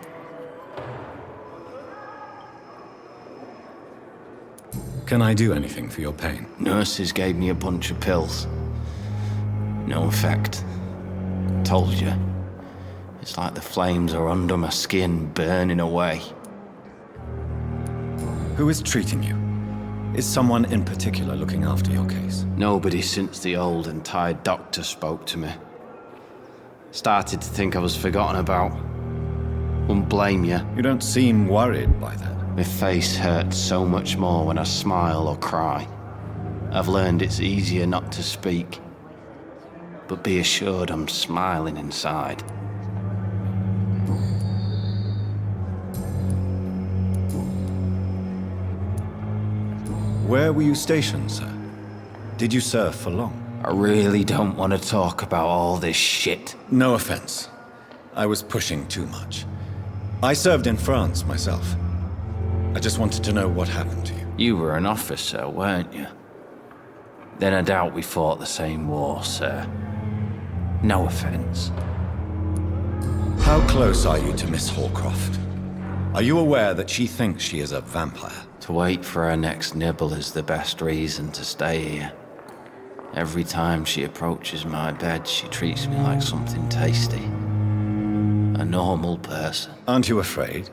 Can I do anything for your pain? Nurses gave me a bunch of pills. No effect. Told you. It's It's like the flames are under my skin, burning away. Who is treating you? Is someone in particular looking after your case? Nobody since the old and tired doctor spoke to me. Started to think I was forgotten about. Wouldn't blame you. You don't seem worried by that. My face hurts so much more when I smile or cry. I've learned it's easier not to speak. But be assured I'm smiling inside. Where were you stationed, sir? Did you serve for long? I really don't want to talk about all this shit. No offense. I was pushing too much. I served in France myself. I just wanted to know what happened to you. You were an officer, weren't you? Then I doubt we fought the same war, sir. No offense. How close are you to Miss Hallcroft? Are you aware that she thinks she is a vampire? To wait for her next nibble is the best reason to stay here. Every time she approaches my bed, she treats me like something tasty. A normal person. Aren't you afraid?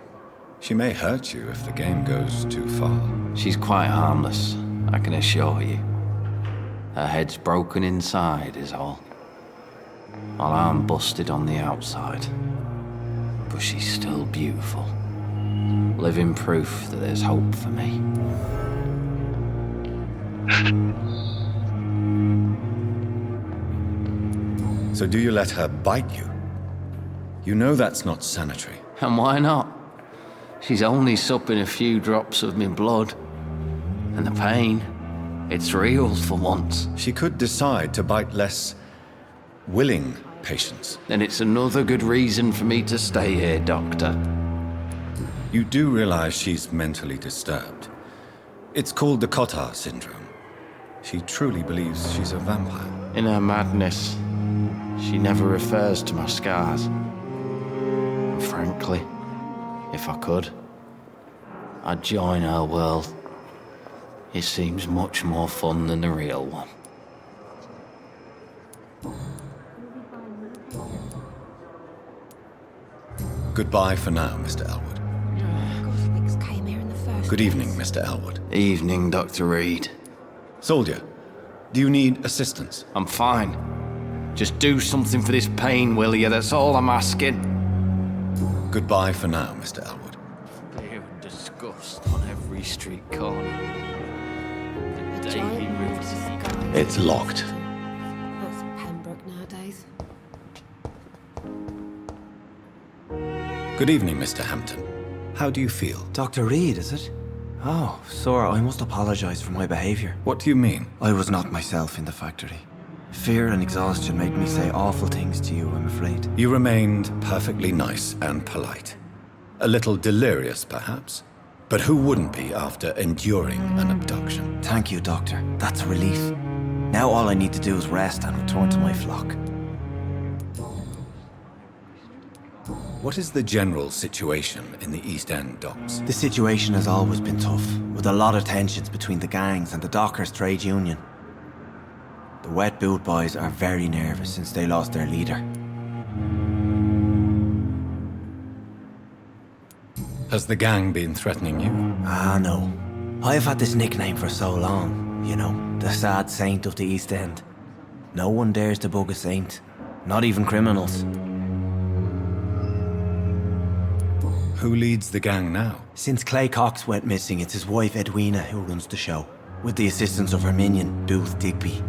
She may hurt you if the game goes too far. She's quite harmless, I can assure you. Her head's broken inside is all. While I'm busted on the outside. But she's still beautiful. Living proof that there's hope for me. So do you let her bite you? You know that's not sanitary. And why not? She's only supping a few drops of me blood. And the pain, it's real for once. She could decide to bite less willing patients. Then it's another good reason for me to stay here, Doctor. You do realize she's mentally disturbed. It's called the Cotard syndrome. She truly believes she's a vampire. In her madness, she never refers to my scars. And frankly, if I could, I'd join her world. It seems much more fun than the real one. Goodbye for now, Mr. Elwood. Good evening, Mr. Elwood. Evening, Dr. Reed. Soldier, do you need assistance? I'm fine. Just do something for this pain, will you? That's all I'm asking. Goodbye for now, Mr. Elwood. Fear and disgust on every street corner. The daily routine. It's locked. That's Pembroke nowadays. Good evening, Mr. Hampton. How do you feel? Dr. Reed, is it? Oh, sir, I must apologize for my behavior. What do you mean? I was not myself in the factory. Fear and exhaustion made me say awful things to you, I'm afraid. You remained perfectly nice and polite. A little delirious, perhaps. But who wouldn't be after enduring an abduction? Thank you, Doctor. That's a relief. Now all I need to do is rest and return to my flock. What is the general situation in the East End docks? The situation has always been tough, with a lot of tensions between the gangs and the dockers' trade union. The Wet Boot Boys are very nervous since they lost their leader. Has the gang been threatening you? Ah, no. I've had this nickname for so long, you know, the sad saint of the East End. No one dares to bug a saint, not even criminals. Who leads the gang now? Since Clay Cox went missing, it's his wife Edwina who runs the show, with the assistance of her minion, Booth Digby.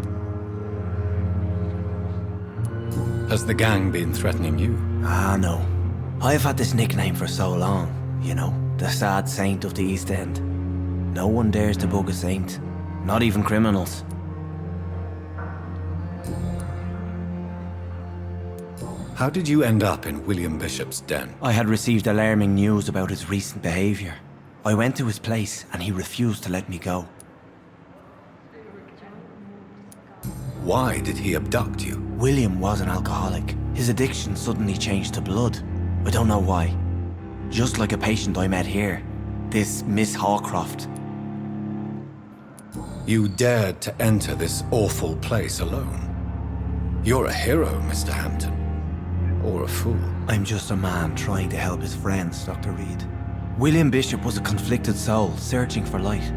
Has the gang been threatening you? Ah, no. I've had this nickname for so long, you know, the sad saint of the East End. No one dares to bug a saint, not even criminals. How did you end up in William Bishop's den? I had received alarming news about his recent behavior. I went to his place and he refused to let me go. Why did he abduct you? William was an alcoholic. His addiction suddenly changed to blood. I don't know why. Just like a patient I met here. This Miss Hallcroft. You dared to enter this awful place alone. You're a hero, Mr. Hampton. Or a fool. I'm just a man trying to help his friends, Dr. Reed. William Bishop was a conflicted soul, searching for light.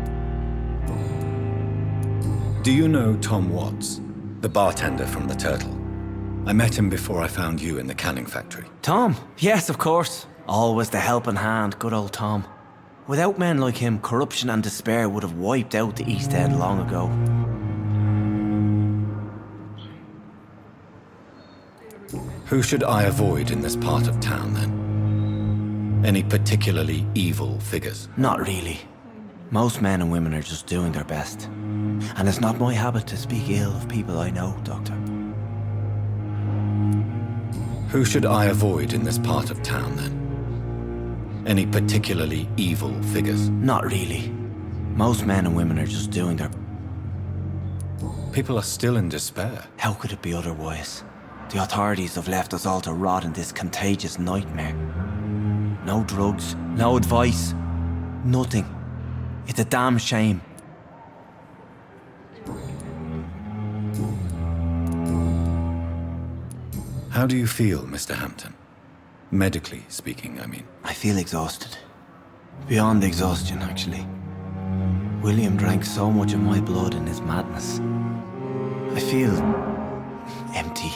Do you know Tom Watts, the bartender from the Turtle? I met him before I found you in the canning factory. Tom? Yes, of course. Always the helping hand, good old Tom. Without men like him, corruption and despair would have wiped out the East End long ago. Who should I avoid in this part of town, then? Any particularly evil figures? Not really. Most men and women are just doing their best. And it's not my habit to speak ill of people I know, Doctor. Who should I avoid in this part of town, then? Any particularly evil figures? Not really. Most men and women are just doing their... People are still in despair. How could it be otherwise? The authorities have left us all to rot in this contagious nightmare. No drugs, no advice, nothing. It's a damn shame. How do you feel, Mr. Hampton? Medically speaking, I mean. I feel exhausted. Beyond exhaustion, actually. William drank so much of my blood in his madness. I feel... empty.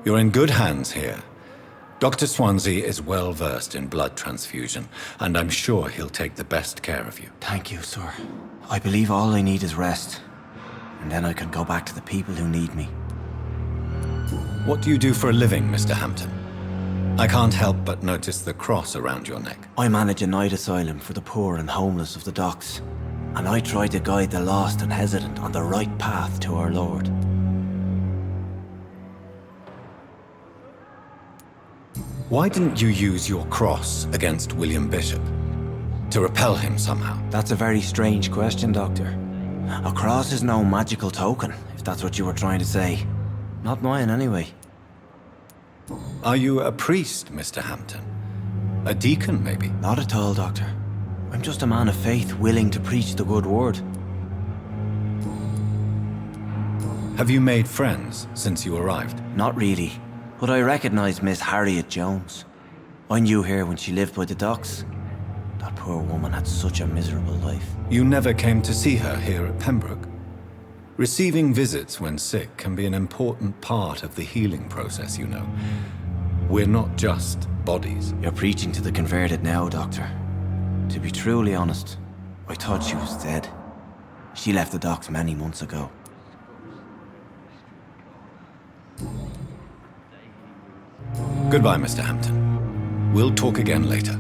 You're in good hands here. Dr. Swansea is well versed in blood transfusion, and I'm sure he'll take the best care of you. Thank you, sir. I believe all I need is rest. And then I can go back to the people who need me. What do you do for a living, Mr. Hampton? I can't help but notice the cross around your neck. I manage a night asylum for the poor and homeless of the docks. And I try to guide the lost and hesitant on the right path to our Lord. Why didn't you use your cross against William Bishop? To repel him somehow? That's a very strange question, Doctor. A cross is no magical token, if that's what you were trying to say. Not mine, anyway. Are you a priest, Mr. Hampton? A deacon, maybe? Not at all, Doctor. I'm just a man of faith, willing to preach the good word. Have you made friends since you arrived? Not really. But I recognize Miss Harriet Jones. I knew her when she lived by the docks. That poor woman had such a miserable life. You never came to see her here at Pembroke? Receiving visits when sick can be an important part of the healing process, you know. We're not just bodies. You're preaching to the converted now, Doctor. To be truly honest, I thought she was dead. She left the docks many months ago. Goodbye, Mr. Hampton. We'll talk again later.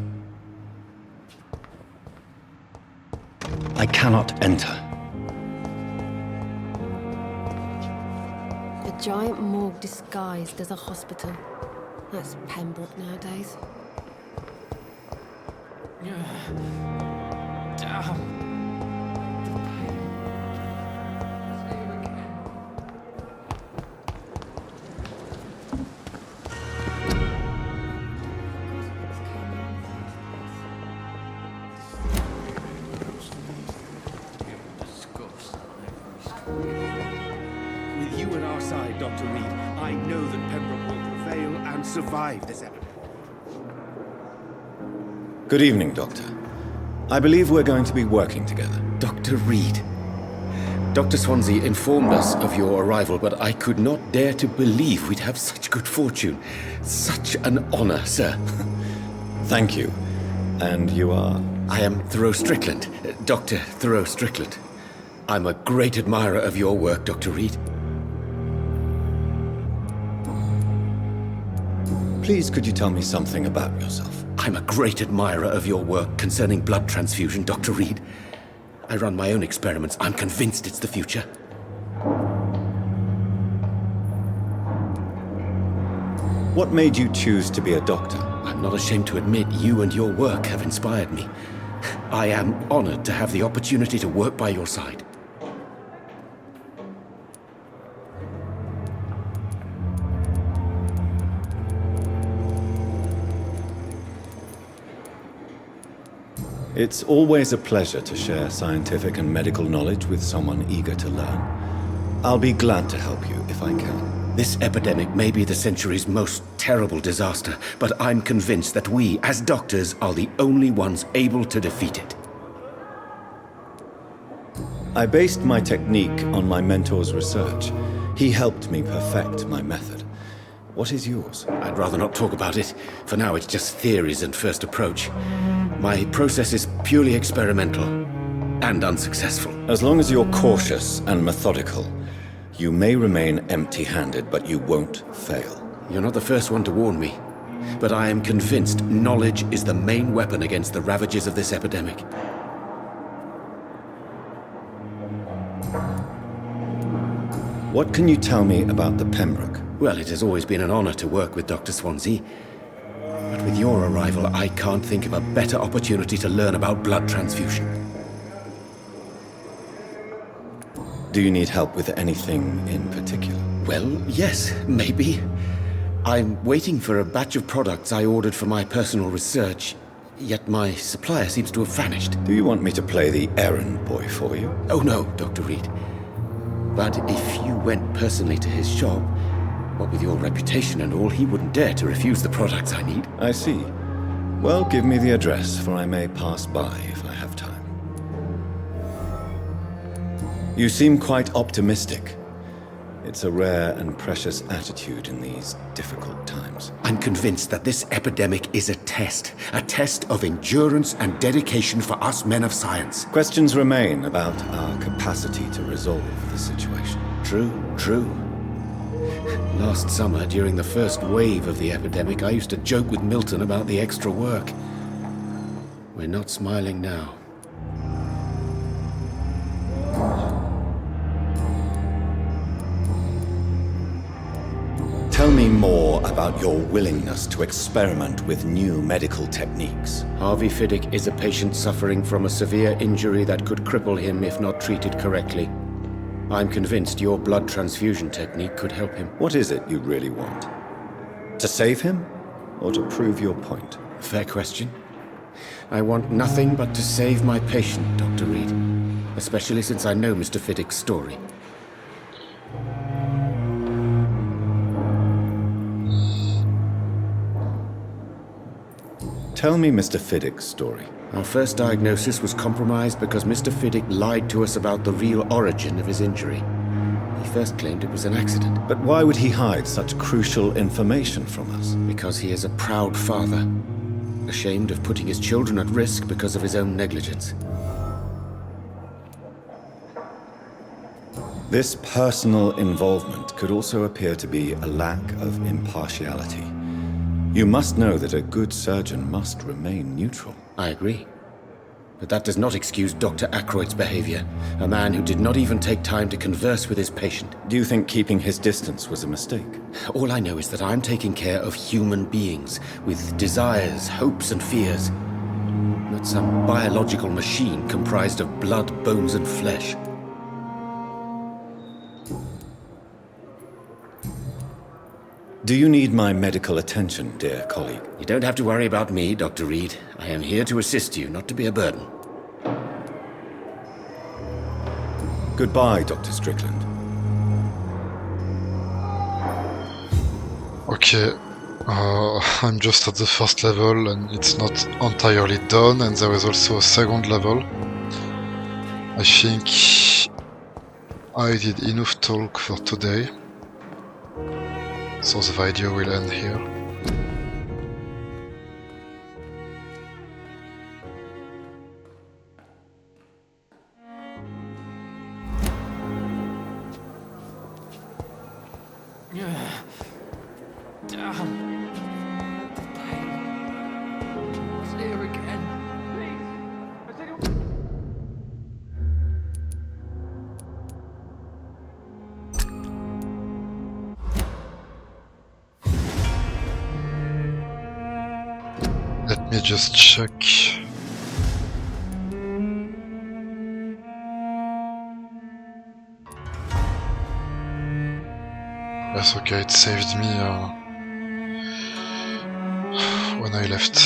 I cannot enter. A giant morgue disguised as a hospital. That's Pembroke nowadays. With you at our side, Dr. Reed, I know that Pembroke will prevail and survive this epidemic. Good evening, Doctor. I believe we're going to be working together. Dr. Reed. Dr. Swansea informed us of your arrival, but I could not dare to believe we'd have such good fortune. Such an honor, sir. Thank you. And you are? I am Thoreau Strickland, Dr. Thoreau Strickland. I'm a great admirer of your work, Dr. Reed. Please, could you tell me something about yourself? I'm a great admirer of your work concerning blood transfusion, Dr. Reed. I run my own experiments. I'm convinced it's the future. What made you choose to be a doctor? I'm not ashamed to admit you and your work have inspired me. I am honored to have the opportunity to work by your side. It's always a pleasure to share scientific and medical knowledge with someone eager to learn. I'll be glad to help you if I can. This epidemic may be the century's most terrible disaster, but I'm convinced that we, as doctors, are the only ones able to defeat it. I based my technique on my mentor's research. He helped me perfect my method. What is yours? I'd rather not talk about it. For now, it's just theories and first approach. My process is purely experimental and unsuccessful. As long as you're cautious and methodical, you may remain empty-handed, but you won't fail. You're not the first one to warn me, but I am convinced knowledge is the main weapon against the ravages of this epidemic. What can you tell me about the Pembroke? Well, it has always been an honor to work with Dr. Swansea. But with your arrival, I can't think of a better opportunity to learn about blood transfusion. Do you need help with anything in particular? Well, yes, maybe. I'm waiting for a batch of products I ordered for my personal research, yet my supplier seems to have vanished. Do you want me to play the errand boy for you? Oh no, Dr. Reed. But if you went personally to his shop, what with your reputation and all, he wouldn't dare to refuse the products I need. I see. Well, give me the address, for I may pass by if I have time. You seem quite optimistic. It's a rare and precious attitude in these difficult times. I'm convinced that this epidemic is a test of endurance and dedication for us men of science. Questions remain about our capacity to resolve the situation. True. Last summer, during the first wave of the epidemic, I used to joke with Milton about the extra work. We're not smiling now. Tell me more about your willingness to experiment with new medical techniques. Harvey Fiddick is a patient suffering from a severe injury that could cripple him if not treated correctly. I'm convinced your blood transfusion technique could help him. What is it you really want? To save him, or to prove your point? Fair question. I want nothing but to save my patient, Dr. Reed. Especially since I know Mr. Fiddick's story. Tell me Mr. Fiddick's story. Our first diagnosis was compromised because Mr. Fiddick lied to us about the real origin of his injury. He first claimed it was an accident. But why would he hide such crucial information from us? Because he is a proud father, ashamed of putting his children at risk because of his own negligence. This personal involvement could also appear to be a lack of impartiality. You must know that a good surgeon must remain neutral. I agree. But that does not excuse Dr. Ackroyd's behavior, a man who did not even take time to converse with his patient. Do you think keeping his distance was a mistake? All I know is that I'm taking care of human beings, with desires, hopes and fears. Not some biological machine comprised of blood, bones and flesh. Do you need my medical attention, dear colleague? You don't have to worry about me, Dr. Reed. I am here to assist you, not to be a burden. Goodbye, Dr. Strickland. Okay, I'm just at the first level and it's not entirely done, and there is also a second level. I think I did enough talk for today. So the video will end here. Damn. The pain. It's here again. Let me just check. Yes, okay, it saved me when I left.